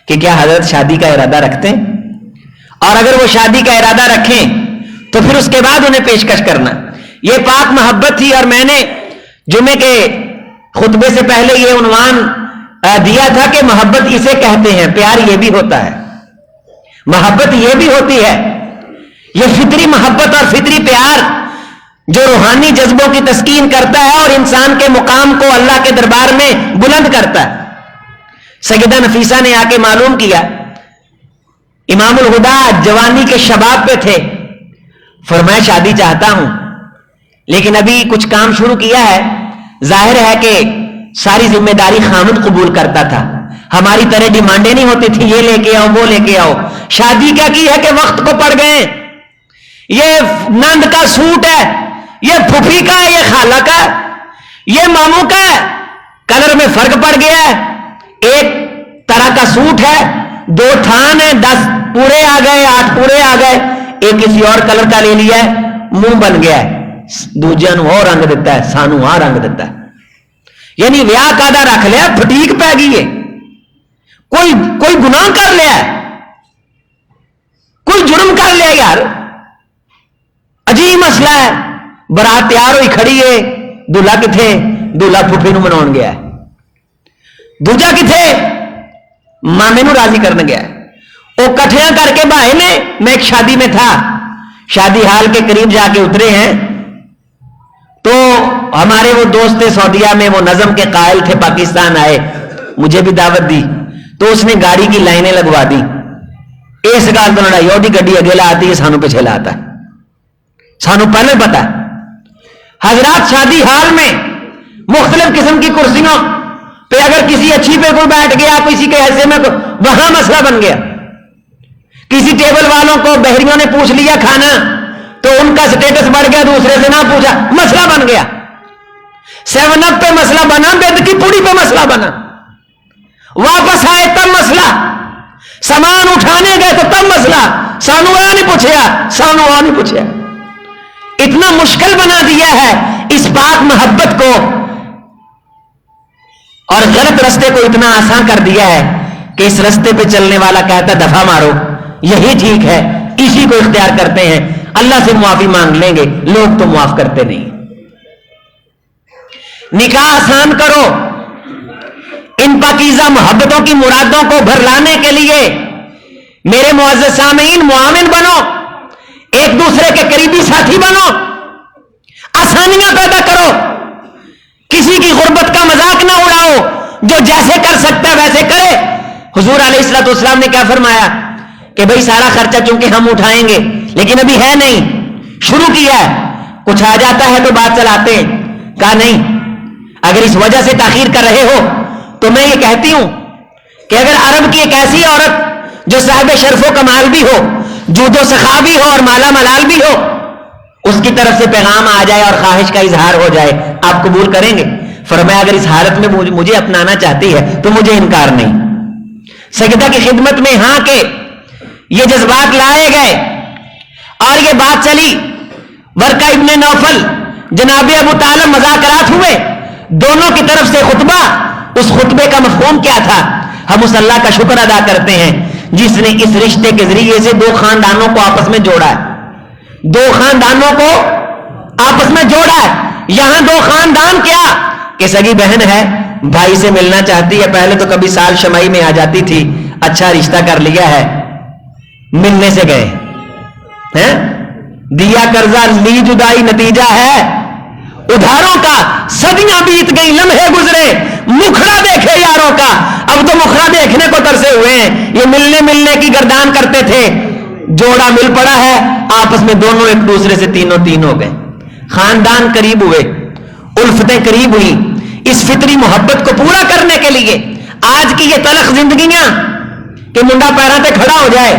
کہ کیا حضرت شادی کا ارادہ رکھتے ہیں، اور اگر وہ شادی کا ارادہ رکھیں تو پھر اس کے بعد انہیں پیشکش کرنا۔ یہ پاک محبت تھی، اور میں نے جمعے کے خطبے سے پہلے یہ عنوان دیا تھا کہ محبت اسے کہتے ہیں، پیار یہ بھی ہوتا ہے، محبت یہ بھی ہوتی ہے، یہ فطری محبت اور فطری پیار جو روحانی جذبوں کی تسکین کرتا ہے اور انسان کے مقام کو اللہ کے دربار میں بلند کرتا ہے۔ سیدہ نفیسہ نے آ کے معلوم کیا، امام الہدا جوانی کے شباب پہ تھے، فرمایا شادی چاہتا ہوں لیکن ابھی کچھ کام شروع کیا ہے، ظاہر ہے کہ ساری ذمہ داری خامد قبول کرتا تھا، ہماری طرح ڈیمانڈیں نہیں ہوتی تھی یہ لے کے آؤ وہ لے کے آؤ۔ شادی کیا کی ہے کہ وقت کو پڑ گئے، یہ نند کا سوٹ ہے، یہ پھوپھی کا ہے، یہ خالہ کا ہے، یہ ماموں کا ہے، کلر میں فرق پڑ گیا ہے، ایک طرح کا سوٹ ہے، 2 تھان ہے، 10 پورے آ گئے، 8 پورے آ گئے، ایک کسی اور کلر کا لے لیا ہے، منہ بن گیا ہے، دوجے نو اور رنگ دیتا ہے، سانو آ رنگ دیتا ہے، یعنی ویاہ قاعدہ رکھ لیا، پھٹیک پہ گئی ہے، کوئی گناہ کر لیا ہے، کوئی جرم کر لیا یار، عجیب مسئلہ ہے۔ برات تیار ہوئی کھڑی ہے، دلہا کتھے؟ دلہا پھوپھی نو مناؤن گیا ہے، دوجا کتھے؟ مامے نو راضی کرنے گیا ہے۔ وہ کٹھیاں کر کے بھائی نے، میں ایک شادی میں تھا، شادی حال کے قریب جا کے اترے ہیں تو ہمارے وہ دوست تھے سعودیہ میں، وہ نظم کے قائل تھے، پاکستان آئے، مجھے بھی دعوت دی، تو اس نے گاڑی کی لائنیں لگوا دی، اس گال تو لڑائی اور دی گڈی اگیلا آتی ہے، سانو پیچھے لاتا ہے، سانو پہلے پتا ہے۔ حضرات شادی حال میں مختلف قسم کی کرسیوں پہ اگر کسی اچھی پہ کوئی بیٹھ گیا، کسی کے حصے میں وہاں مسئلہ بن گیا، کسی ٹیبل والوں کو بحریوں نے پوچھ لیا کھانا تو ان کا سٹیٹس بڑھ گیا، دوسرے سے نہ پوچھا، مسئلہ بن گیا، 7 اپ پہ مسئلہ بنا، بید کی پوڑی پہ مسئلہ بنا، واپس آئے تب مسئلہ، سامان اٹھانے گئے تو تب مسئلہ سانو آ نہیں پوچھیا. اتنا مشکل بنا دیا ہے اس پاک محبت کو اور غلط رستے کو اتنا آسان کر دیا ہے کہ اس رستے پہ چلنے والا کہتا ہے دفعہ مارو، یہی ٹھیک ہے، اسی کو اختیار کرتے ہیں، اللہ سے معافی مانگ لیں گے. لوگ تو معاف کرتے نہیں. نکاح آسان کرو، ان پاکیزہ محبتوں کی مرادوں کو بھر لانے کے لیے میرے معزز سامعین معاون بنو، ایک دوسرے کے قریبی ساتھی بنو، آسانیاں پیدا کرو، کسی کی غربت کا مذاق نہ اڑاؤ، جو جیسے کر سکتا ہے ویسے کرے. حضور علیہ الصلوۃ والسلام نے کیا فرمایا کہ بھئی سارا خرچہ چونکہ ہم اٹھائیں گے، لیکن ابھی ہے نہیں، شروع کیا ہے، کچھ آ جاتا ہے تو بات چلاتے ہیں. کہا نہیں، اگر اس وجہ سے تاخیر کر رہے ہو تو میں یہ کہتی ہوں کہ اگر عرب کی ایک ایسی عورت جو صاحب شرف و کمال بھی ہو، جود و سخا بھی ہو اور مالا ملال بھی ہو، اس کی طرف سے پیغام آ جائے اور خواہش کا اظہار ہو جائے، آپ قبول کریں گے؟ فرمایا اگر اس حالت میں مجھے اپنانا چاہتی ہے تو مجھے انکار نہیں. سجدہ کی خدمت میں ہاں کے یہ جذبات لائے گئے اور یہ بات چلی. ورقہ ابن نوفل جناب ابو طالب مذاکرات ہوئے، دونوں کی طرف سے خطبہ. اس خطبے کا مفہوم کیا تھا؟ ہم اس اللہ کا شکر ادا کرتے ہیں جس نے اس رشتے کے ذریعے سے دو خاندانوں کو آپس میں جوڑا ہے. دو خاندانوں کو آپس میں جوڑا ہے. یہاں دو خاندان کیا کہ سگی بہن ہے، بھائی سے ملنا چاہتی ہے، پہلے تو کبھی سال شمائی میں آ جاتی تھی، اچھا رشتہ کر لیا ہے، ملنے سے گئے، دیا قرضہ لی جدائی، نتیجہ ہے ادھاروں کا. صدیاں بیت گئی، لمحے گزرے، مکھڑا دیکھے یاروں کا. اب تو مکھڑا دیکھنے کو ترسے ہوئے ہیں. یہ ملنے کی گردان کرتے تھے، جوڑا مل پڑا ہے، آپس میں دونوں ایک دوسرے سے تینوں تین ہو گئے، خاندان قریب ہوئے، الفتیں قریب ہوئی. اس فطری محبت کو پورا کرنے کے لیے آج کی یہ تلخ زندگیاں کہ منڈا پیروں پہ کھڑا ہو جائے،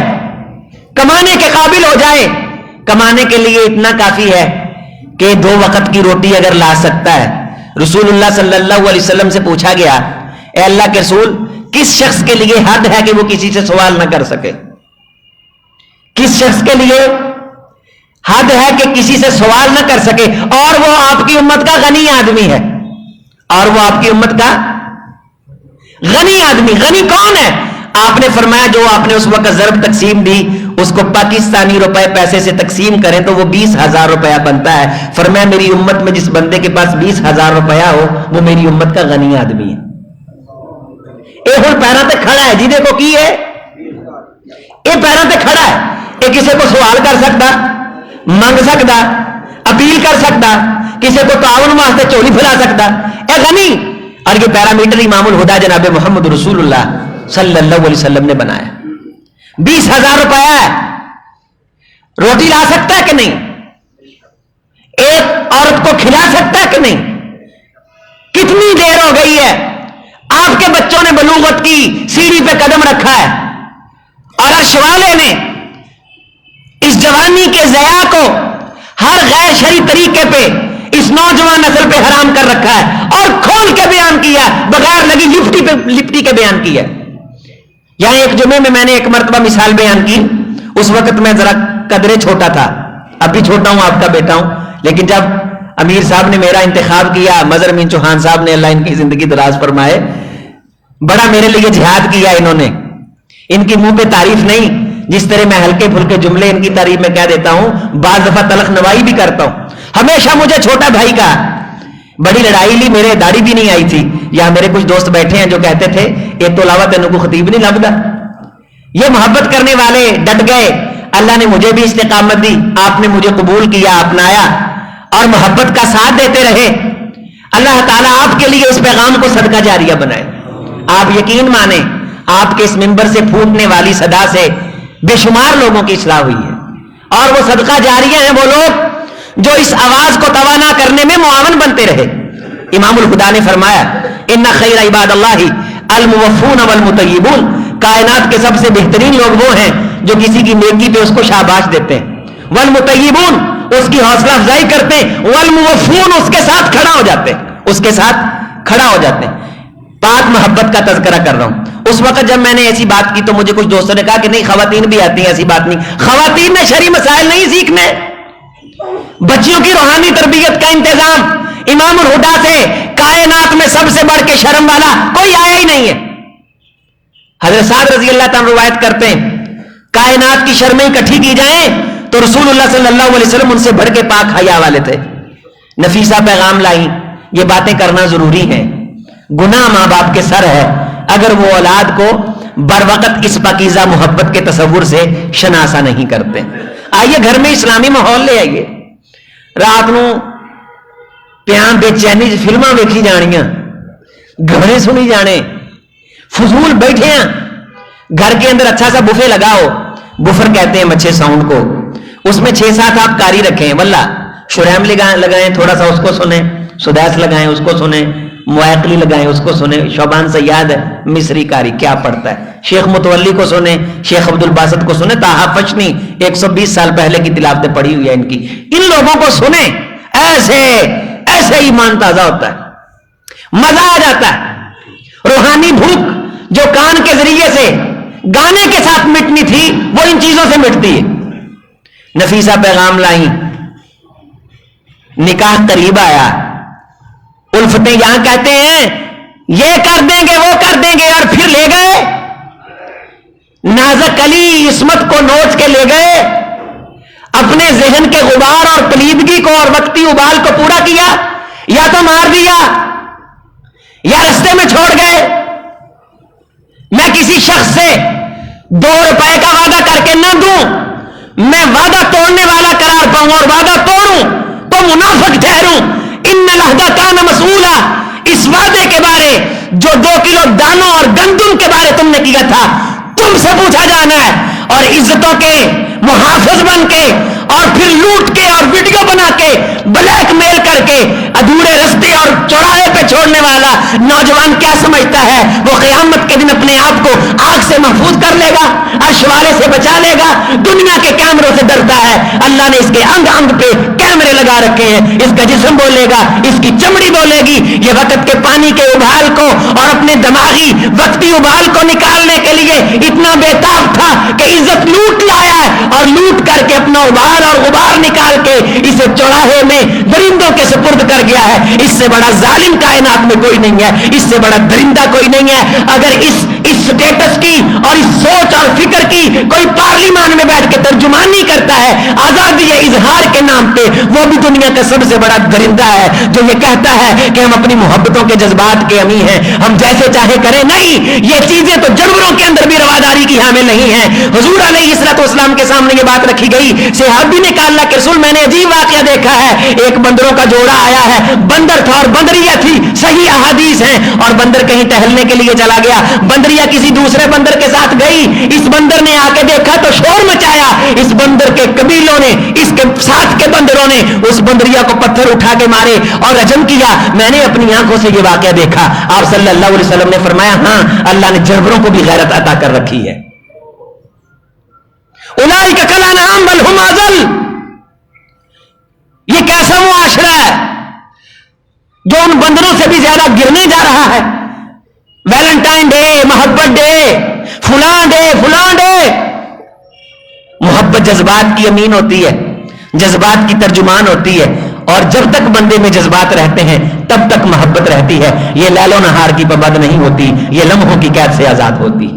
کمانے کے قابل ہو جائے. کمانے کے لیے اتنا کافی ہے کہ 2 وقت کی روٹی اگر لا سکتا ہے. رسول اللہ صلی اللہ علیہ وسلم سے پوچھا گیا، اے اللہ کے رسول، کس شخص کے لیے حد ہے کہ وہ کسی سے سوال نہ کر سکے؟ کس شخص کے لیے حد ہے کہ کسی سے سوال نہ کر سکے؟ اور وہ آپ کی امت کا غنی آدمی ہے. اور وہ آپ کی امت کا غنی آدمی. غنی کون ہے؟ آپ نے فرمایا جو آپ نے اس وقت ضرب تقسیم دی اس کو پاکستانی روپے پیسے سے تقسیم کریں تو وہ 20,000 روپیہ بنتا ہے. فرمایا میری امت میں جس بندے کے پاس 20,000 روپیہ ہو وہ میری امت کا غنی آدمی ہے. یہ ہوں پیروں تے کھڑا ہے، جی دیکھو کی ہے، یہ پیروں تے کھڑا ہے، یہ کسی کو سوال کر سکتا، منگ سکتا، اپیل کر سکتا، کسی کو تعاون واسطے چولی پھیلا سکتا. اے غنی. اور یہ پیرامیٹر امام الہدا جناب محمد رسول اللہ صلی اللہ علیہ وسلم نے بنایا. 20,000 روپیہ ہے، روٹی لا سکتا ہے کہ نہیں؟ ایک عورت کو کھلا سکتا ہے کہ نہیں؟ کتنی دیر ہو گئی ہے آپ کے بچوں نے بلوغت کی سیڑھی پہ قدم رکھا ہے اور عرش والے نے اس جوانی کے ضیاء کو ہر غیر شرعی طریقے پہ اس نوجوان نسل پہ حرام کر رکھا ہے اور کھول کے بیان کیا، بغیر لگی لپٹی کے بیان کیا. یہاں ایک جمعے میں نے ایک مرتبہ مثال بیان کی. اس وقت میں ذرا قدرے چھوٹا تھا، اب بھی چھوٹا ہوں، آپ کا بیٹا ہوں، لیکن جب امیر صاحب نے میرا انتخاب کیا، مظہر امین چوہان صاحب نے، اللہ ان کی زندگی دراز فرمائے، بڑا میرے لیے جہاد کیا انہوں نے. ان کی منہ پہ تعریف نہیں، جس طرح میں ہلکے پھلکے جملے ان کی تعریف میں کہہ دیتا ہوں، بعض دفعہ تلخ نوائی بھی کرتا ہوں. ہمیشہ مجھے چھوٹا بھائی کا، بڑی لڑائی لی، میرے داڑھی بھی نہیں آئی تھی. یا میرے کچھ دوست بیٹھے ہیں جو کہتے تھے ایک تو علاوہ تینوں کو خطیب نہیں لبدا. یہ محبت کرنے والے ڈٹ گئے، اللہ نے مجھے بھی استقامت دی، آپ نے مجھے قبول کیا، اپنایا اور محبت کا ساتھ دیتے رہے. اللہ تعالیٰ آپ کے لیے اس پیغام کو صدقہ جاریہ بنائے. آپ یقین مانیں آپ کے اس منبر سے پھوٹنے والی صدا سے بے شمار لوگوں کی اصلاح ہوئی ہے، اور وہ صدقہ جاریہ ہیں وہ لوگ جو اس آواز کو توانا کرنے میں معاون بنتے رہے. امام الہدا نے فرمایا ان خیر عباد اللہ الموفون والمطیبون، کائنات کے سب سے بہترین لوگ وہ ہیں جو کسی کی نیکی پہ اس کو شاباش دیتے ہیں، والمطیبون اس کی حوصلہ افزائی کرتے ہیں، والموفون اس کے ساتھ کھڑا ہو جاتے ہیں، اس کے ساتھ کھڑا ہو جاتے ہیں. پاک محبت کا تذکرہ کر رہا ہوں. اس وقت جب میں نے ایسی بات کی تو مجھے کچھ دوستوں نے کہا کہ نہیں خواتین بھی آتی ہیں، ایسی بات نہیں، خواتین نے شرعی مسائل نہیں سیکھنے، بچیوں کی روحانی تربیت کا انتظام امام الہدا سے کائنات میں سب سے بڑھ کے شرم والا کوئی آیا ہی نہیں ہے۔ حضرت سعد رضی اللہ تعالیٰ روایت کرتے ہیں کائنات کی شرمیں اکٹھی کی جائیں تو رسول اللہ صلی اللہ علیہ وسلم ان سے بڑھ کے پاک حیا والے تھے۔ نفیسہ پیغام لائیں، یہ باتیں کرنا ضروری ہے، گناہ ماں باپ کے سر ہے اگر وہ اولاد کو بر وقت اس پاکیزہ محبت کے تصور سے شناسا نہیں کرتے۔ آئیے گھر میں اسلامی ماحول لے آئیے، رات نو پیاں بے چینی فلماں ویکھی جانیاں، گانے سنی جانے، فضول بیٹھے ہیں، گھر کے اندر اچھا سا بفے لگاؤ، بفر کہتے ہیں اچھے ساؤنڈ کو، اس میں 6-7 آپ کاری رکھیں، واللہ شریم لگائیں، تھوڑا سا اس کو سنیں، سدیس لگائیں اس کو سنیں، مویقلی لگائیں اس کو سنیں، شعبان سیاد ہے مصری کاری کیا پڑھتا ہے، شیخ متولی کو سنیں، شیخ عبد الباسط کو سنیں، طاہا فشنی 120 سال پہلے کی تلاوتیں پڑھی ہوئی ہیں ان کی، ان لوگوں کو سنیں، ایسے ایمان تازہ ہوتا ہے، مزہ آ جاتا ہے۔ روحانی بھوک جو کان کے ذریعے سے گانے کے ساتھ مٹنی تھی وہ ان چیزوں سے مٹتی ہے۔ نفیسہ پیغام لائیں، نکاح قریب آیا، الفتیں یہاں کہتے ہیں یہ کر دیں گے وہ کر دیں گے اور پھر لے گئے، نازک علی عصمت کو نوچ کے لے گئے، اپنے ذہن کے غبار اور کلیدگی کو اور وقتی ابال کو پورا کیا، یا تو مار دیا یا رستے میں چھوڑ گئے۔ میں کسی شخص سے 2 روپے کا وعدہ کر کے نہ دوں، میں وعدہ توڑنے والا قرار پاؤں اور وعدہ توڑوں تو منافق ٹھہروں۔ ان العہد کان مسئولا، اس وعدے کے بارے جو 2 کلو دانوں اور گندم کے بارے تم نے کیا تھا تم سے پوچھا جانا ہے، اور عزتوں کے محافظ بن کے اور پھر لوٹ کے اور ویڈیو بنا کے بلیک میل کر کے ادھورے رستے اور چوراہے پہ چھوڑنے والا نوجوان کیا سمجھتا ہے وہ قیامت کے دن اپنے آپ کو آگ سے محفوظ کر لے گا، عرش والے سے بچا لے گا؟ دنیا کے کیمروں سے ڈرتا ہے، اللہ نے اس کے انگ انگ پہ کیمرے لگا رکھے ہیں، اس کا جسم بولے گا، اس کی چمڑی بولے گی۔ یہ وقت کے پانی کے ابال کو اور اپنے دماغی وقتی ابال کو نکالنے کے لیے اتنا بےتاب تھا کہ عزت لوٹ لایا ہے، اور لوٹ کر کے اپنا ابال اور غبار نکال کے اسے چوراہے میں درندوں کے سپرد کر گیا ہے۔ اس سے بڑا ظالم کائنات میں کوئی نہیں ہے، اس سے بڑا درندہ کوئی نہیں ہے۔ اگر اس سٹیٹس کی اور اس سوچ اور فکر کی کوئی پارلیمان میں بیٹھ کے ترجمانی کرتا ہے آزادی اظہار کے نام پہ، وہ بھی دنیا کا سب سے بڑا درندہ ہے جو یہ کہتا ہے کہ ہم اپنی محبتوں کے جذبات کے امی ہیں، ہم جیسے چاہے کریں۔ نہیں، یہ چیزیں تو جانوروں کے اندر بھی رواداری کی حامل نہیں ہیں۔ حضور علیہ الصلوۃ والسلام کے سامنے یہ بات رکھی گئی، صحابی نے کہا اللہ کے رسول میں نے عجیب واقعہ دیکھا ہے، ایک بندروں کا جوڑا آیا ہے، بندر تھا اور بندریہ تھی، صحیح احادیث ہیں، اور بندر کہیں ٹہلنے کے لیے چلا گیا، بندریہ کسی دوسرے بندر کے ساتھ گئی، اس بندر نے آ کے دیکھا تو شور مچایا، اس بندر کے قبیلوں نے، اس کے ساتھ کے بندروں نے اس بندریہ کو پتھر اٹھا کے مارے اور رجم کیا۔ میں نے اپنی آنکھوں سے یہ واقعہ دیکھا۔ آپ صلی اللہ علیہ وسلم نے فرمایا ہاں اللہ نے جانوروں کو بھی غیرت عطا کر رکھی ہے۔ اولئک کالانعام بل ھم اضل، یہ کیسا معاشرہ ہے جو ان بندروں سے بھی زیادہ گرنے جا رہا ہے۔ ویلنٹائن ڈے، محبت ڈے، فلاں ڈے، فلاں ڈے۔ محبت جذبات کی امین ہوتی ہے، جذبات کی ترجمان ہوتی ہے، اور جب تک بندے میں جذبات رہتے ہیں تب تک محبت رہتی ہے۔ یہ لیل و نہار کی پابند نہیں ہوتی، یہ لمحوں کی قید سے آزاد ہوتی۔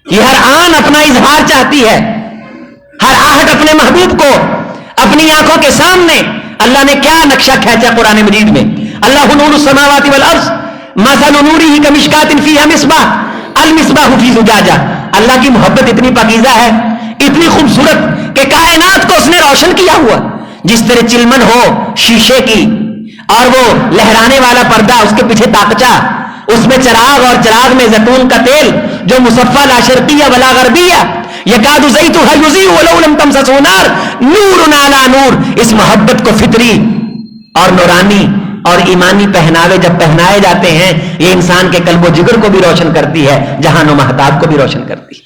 یہ ہر آن اپنا اظہار چاہتی ہے، ہر آہٹ اپنے محبوب کو اپنی آنکھوں کے سامنے۔ اللہ نے کیا نقشہ کھینچا قرآن مجید میں، اللہ نور السماوات والارض مثل نورہ کمشکات فیہا مصباح المصباح فی زجاجہ۔ اللہ کی محبت اتنی پاکیزہ ہے، اتنی خوبصورت کہ کائنات کو اس نے روشن کیا ہوا، جس طرح چلمن ہو شیشے کی اور وہ لہرانے والا پردہ، اس کے پیچھے تاقچہ، اس میں چراغ اور چراغ میں زیتون کا تیل جو مصفى لا شرقیہ ولا غربیہ، یکاد زیتها یضیء ولو لم تمسسه نار نور علی نور۔ اس محبت کو فطری اور نورانی اور ایمانی پہناوے جب پہنائے جاتے ہیں، یہ انسان کے قلب و جگر کو بھی روشن کرتی ہے، جہان و مہتاب کو بھی روشن کرتی ہے۔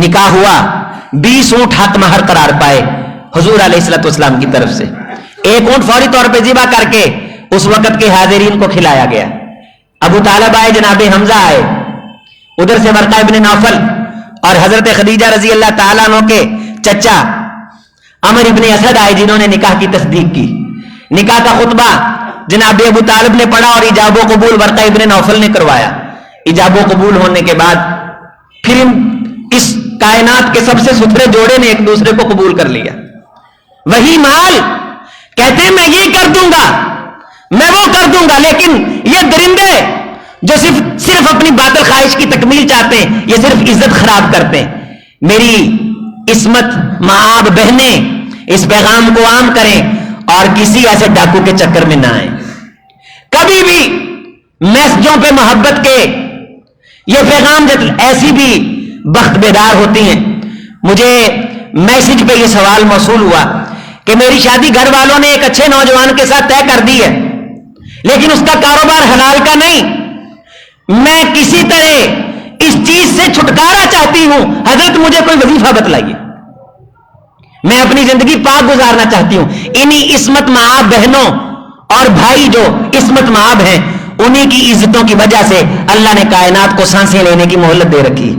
نکاح ہوا، 20 اونٹ حق مہر قرار پائے حضور علیہ الصلوۃ والسلام کی طرف سے، ایک اونٹ فوری طور پہ ذبح کر کے اس وقت کے حاضرین کو کھلایا گیا۔ ابو طالب آئے, جناب حمزہ آئے, ادھر سے ورقہ ابن نوفل اور حضرت خدیجہ رضی اللہ تعالیٰ عنہ کے چچا عمر ابن اسد آئے, جنہوں نے نکاح کی تصدیق کی. نکاح کا خطبہ جناب ابو طالب نے پڑھا اور ایجاب و قبول ورقہ ابن نوفل نے کروایا. ایجاب و قبول ہونے کے بعد پھر اس کائنات کے سب سے ستھرے جوڑے نے ایک دوسرے کو قبول کر لیا. وہی مال کہتے ہیں میں یہ کر دوں گا, میں وہ کر دوں گا, لیکن یہ درندے جو صرف اپنی باطل خواہش کی تکمیل چاہتے ہیں, یہ صرف عزت خراب کرتے ہیں. میری عصمت مآب بہنیں اس پیغام کو عام کریں اور کسی ایسے ڈاکو کے چکر میں نہ آئیں. کبھی بھی میسجوں پہ محبت کے یہ پیغام ایسی بھی بخت بیدار ہوتی ہیں. مجھے میسج پہ یہ سوال موصول ہوا کہ میری شادی گھر والوں نے ایک اچھے نوجوان کے ساتھ طے کر دی ہے, لیکن اس کا کاروبار حلال کا نہیں. میں کسی طرح اس چیز سے چھٹکارا چاہتی ہوں, حضرت مجھے کوئی وظیفہ بتلائیے, میں اپنی زندگی پاک گزارنا چاہتی ہوں. انہی عصمت مآب بہنوں اور بھائی جو عصمت مآب ہیں, انہی کی عزتوں کی وجہ سے اللہ نے کائنات کو سانسیں لینے کی مہلت دے رکھی,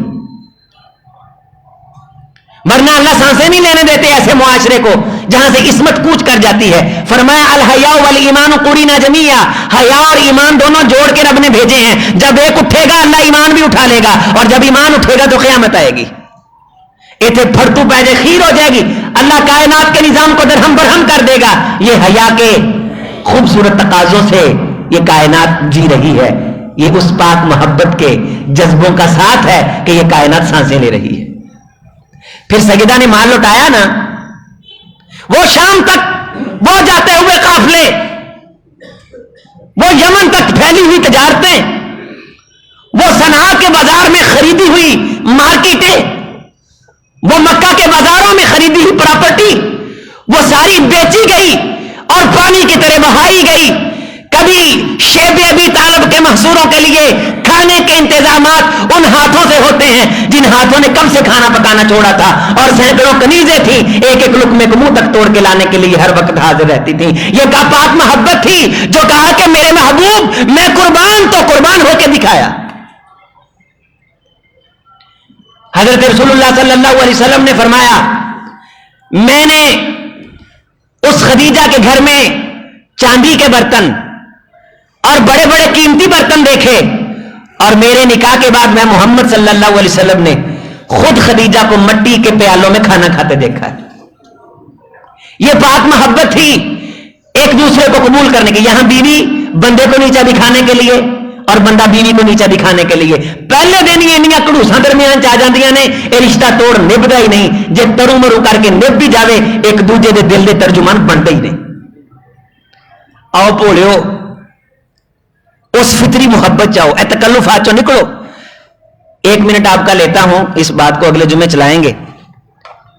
ورنہ اللہ سانسیں نہیں لینے دیتے ایسے معاشرے کو جہاں سے عصمت کوچ کر جاتی ہے. فرمایا الحیاء والایمان قرینا جمیعا, حیا اور ایمان دونوں جوڑ کے رب نے بھیجے ہیں. جب ایک اٹھے گا اللہ ایمان بھی اٹھا لے گا, اور جب ایمان اٹھے گا تو قیامت آئے گی, ایتھے پھڑتو پیجے خیر ہو جائے گی, اللہ کائنات کے نظام کو درہم برہم کر دے گا. یہ حیا کے خوبصورت تقاضوں سے یہ کائنات جی رہی ہے. یہ اس پاک محبت کے جذبوں کا ساتھ ہے کہ یہ کائنات سانسیں لے رہی ہے. پھر سیدہ نے مال لوٹایا نا, وہ شام تک وہ جاتے ہوئے قافلے, وہ یمن تک پھیلی ہوئی تجارتیں, وہ صنعاء کے بازار میں خریدی ہوئی مارکیٹیں, وہ مکہ کے بازاروں میں خریدی ہوئی پراپرٹی, وہ ساری بیچی گئی اور پانی کی طرح بہائی گئی. کبھی شیب ابی طالب کے محصوروں کے لیے کھانے کے انتظامات ان ہاتھوں سے ہوتے ہیں جن ہاتھوں نے کم سے کھانا پکانا چھوڑا تھا, اور سینکڑوں کنیزیں تھیں ایک ایک لقمے کو منہ تک توڑ کے لانے کے لیے ہر وقت حاضر رہتی تھیں. یہ پاک محبت تھی جو کہا کہ میرے محبوب میں قربان تو قربان ہو کے دکھایا. حضرت رسول اللہ صلی اللہ علیہ وسلم نے فرمایا میں نے اس خدیجہ کے گھر میں چاندی کے برتن اور بڑے بڑے قیمتی برتن دیکھے, اور میرے نکاح کے بعد میں محمد صلی اللہ علیہ وسلم نے خود خدیجہ کو مٹی کے پیالوں میں کھانا کھاتے دیکھا. یہ پاک محبت تھی ایک دوسرے کو قبول کرنے کی. یہاں بیوی بندے کو نیچا دکھانے کے لیے اور بندہ بیوی کو نیچا دکھانے کے لیے پہلے دن ہی انیاں کڑوساں درمیان چاہ جاندیاں نے, یہ رشتہ توڑ نبھدا ہی نہیں. جے ترو مرو کر کے نبھ بھی جاوے ایک دوجے دے دل دے ترجمان بنتے ہی نہیں. آؤ بھولیو اس فطری محبت چاہو, اے تکلفات چو نکلو. 1 منٹ آپ کا لیتا ہوں, اس بات کو اگلے جمعے چلائیں گے.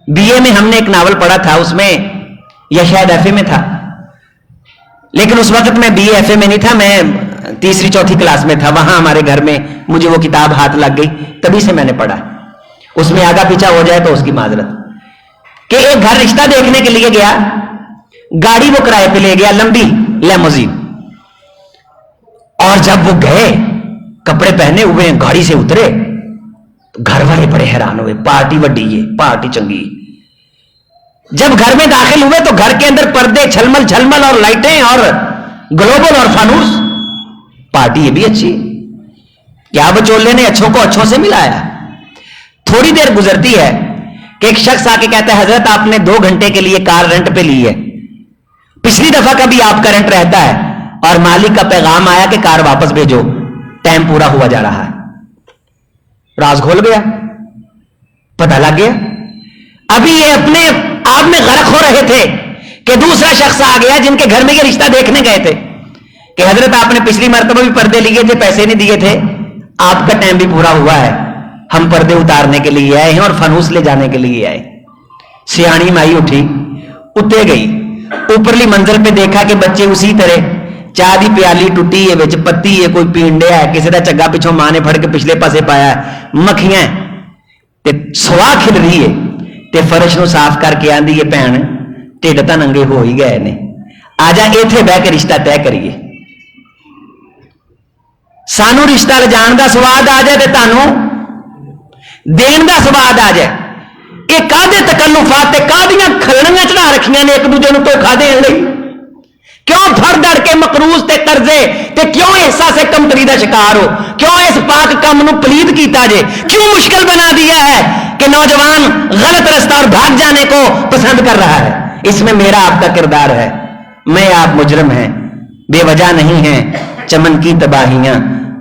بی اے میں ہم نے ایک ناول پڑھا تھا, اس میں یا شاید ایف اے میں تھا, لیکن اس وقت میں بی اے ایف اے میں نہیں تھا, میں 3ری 4تھی کلاس میں تھا. وہاں ہمارے گھر میں مجھے وہ کتاب ہاتھ لگ گئی, تبھی سے میں نے پڑھا. اس میں آگا پیچھا ہو جائے تو اس کی معذرت. کہ ایک گھر رشتہ دیکھنے کے لیے گیا, گاڑی وہ کرائے پہ لے گیا, لمبی لیموزین, اور جب وہ گئے کپڑے پہنے ہوئے گاڑی سے اترے تو گھر والے بڑے حیران ہوئے, پارٹی وڈی ہے, پارٹی چنگی. جب گھر میں داخل ہوئے تو گھر کے اندر پردے چھلمل چھلمل اور لائٹیں اور گلوبل اور فانوس, پارٹی یہ بھی اچھی. کیا بچولے نے اچھوں کو اچھوں سے ملایا. تھوڑی دیر گزرتی ہے کہ ایک شخص آ کے کہتا ہے حضرت آپ نے 2 گھنٹے کے لیے کار رینٹ پہ لی ہے, پچھلی دفعہ کا بھی آپ کا رینٹ رہتا ہے, اور مالک کا پیغام آیا کہ کار واپس بھیجو, ٹائم پورا ہوا جا رہا ہے. راز کھول گیا, پتہ لگ گیا. ابھی یہ اپنے آپ میں غرق ہو رہے تھے کہ دوسرا شخص آ گیا جن کے گھر میں یہ رشتہ دیکھنے گئے تھے کہ حضرت آپ نے پچھلی مرتبہ بھی پردے لیے تھے, پیسے نہیں دیے تھے, آپ کا ٹائم بھی پورا ہوا ہے, ہم پردے اتارنے کے لیے آئے ہیں اور فانوس لے جانے کے لیے آئے. سیانی مائی اٹھی, اتے گئی, اوپرلی منزل پہ دیکھا کہ بچے اسی طرح, چاہ دی پیالی ٹوٹی ہے, وچ پتی ہے, کوئی پینڈیا ہے, کسی کا چگا پچھوں ماں نے پھڑ کے پچھلے پاسے پایا ہے, مکھیاں تے سوا کھل رہی ہے, تے فرش نو صاف کر کے آندی ہے بھن ٹھڈ تاں ننگے ہو ہی گئے نے, آ جا ایتھے بہ کے رشتہ طے کریے. سانو رشتہ لجان دا سواد آ جائے تے تانوں دین دا سواد آ جائے. یہ کادے تکلفات تے کادیاں کھلڑیاں چڑھا رکھیاں نے ایک دوجے نوں دھوکھا دین لئی. کیوں دھڑ دھڑ کے مقروض تے قرضے تے کیوں احساس کمتری دا شکار ہو؟ کیوں اس پاک کام نو پلید کیتا جے؟ کیوں مشکل بنا دیا ہے کہ نوجوان غلط رستہ اور بھاگ جانے کو پسند کر رہا ہے؟ اس میں میرا آپ کا کردار ہے. میں آپ مجرم ہیں، بے وجہ نہیں ہیں چمن کی تباہیاں،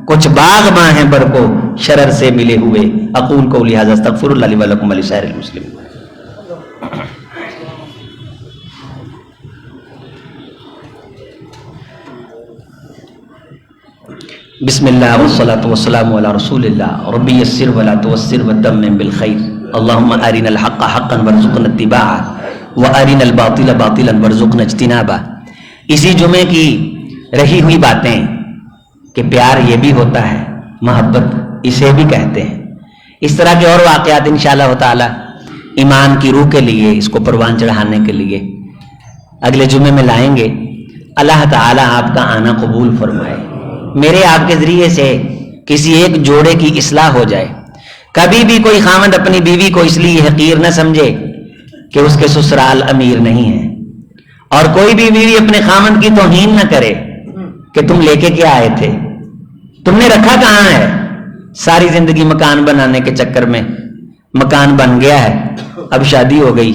کچھ باغ ماں ہیں بر کو شرر سے ملے ہوئے. اقول قولی ھذا استغفر اللہ لی ولکم ولسائر المسلمین. بسم اللہ والصلاة والسلام علی رسول اللہ. ربی یسر ولا تعسر وتمم بالخیر. اللہم ارنا الحق حقا وارزقنا اتباعہ وارنا الباطل باطلا وارزقنا اجتنابہ. اسی جمعے کی رہی ہوئی باتیں کہ پیار یہ بھی ہوتا ہے، محبت اسے بھی کہتے ہیں. اس طرح کے اور واقعات انشاءاللہ تعالی ایمان کی روح کے لیے، اس کو پروان چڑھانے کے لیے اگلے جمعے میں لائیں گے. اللہ تعالی آپ کا آنا قبول فرمائے. میرے آپ کے ذریعے سے کسی ایک جوڑے کی اصلاح ہو جائے. کبھی بھی کوئی خاوند اپنی بیوی کو اس لیے حقیر نہ سمجھے کہ اس کے سسرال امیر نہیں ہے، اور کوئی بھی بیوی اپنے خاوند کی توہین نہ کرے کہ تم لے کے کیا آئے تھے، تم نے رکھا کہاں ہے. ساری زندگی مکان بنانے کے چکر میں مکان بن گیا ہے، اب شادی ہو گئی،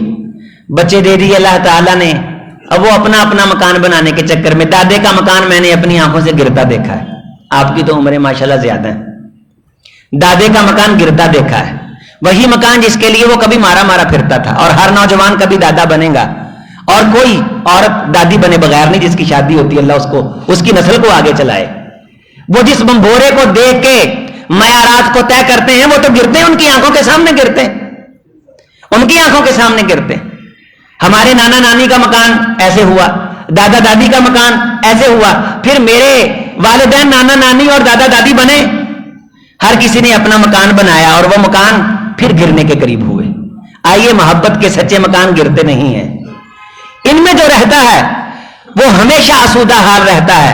بچے دے دیے اللہ تعالیٰ نے، اب وہ اپنا اپنا مکان بنانے کے چکر میں. دادے کا مکان میں نے اپنی آنکھوں سے گرتا دیکھا ہے. آپ کی تو عمریں ماشاءاللہ زیادہ ہیں. دادے کا مکان گرتا دیکھا ہے، وہی مکان جس کے لیے وہ کبھی مارا مارا پھرتا تھا. اور ہر نوجوان کبھی دادا بنے گا، اور کوئی عورت دادی بنے بغیر نہیں. جس کی شادی ہوتی ہے اللہ اس کو، اس کی نسل کو آگے چلائے. وہ جس بمبورے کو دیکھ کے معیارات کو طے کرتے ہیں وہ تو گرتے ہیں، ان کی آنکھوں کے سامنے گرتے ہیں، ان کی آنکھوں کے سامنے گرتے ہیں. ہمارے نانا نانی کا مکان ایسے ہوا، دادا دادی کا مکان ایسے ہوا، پھر میرے والدین نانا نانی اور دادا دادی بنے. ہر کسی نے اپنا مکان بنایا اور وہ مکان پھر گرنے کے قریب ہوئے. آئیے، محبت کے سچے مکان گرتے نہیں ہیں. ان میں جو رہتا ہے وہ ہمیشہ آسودہ حال رہتا ہے.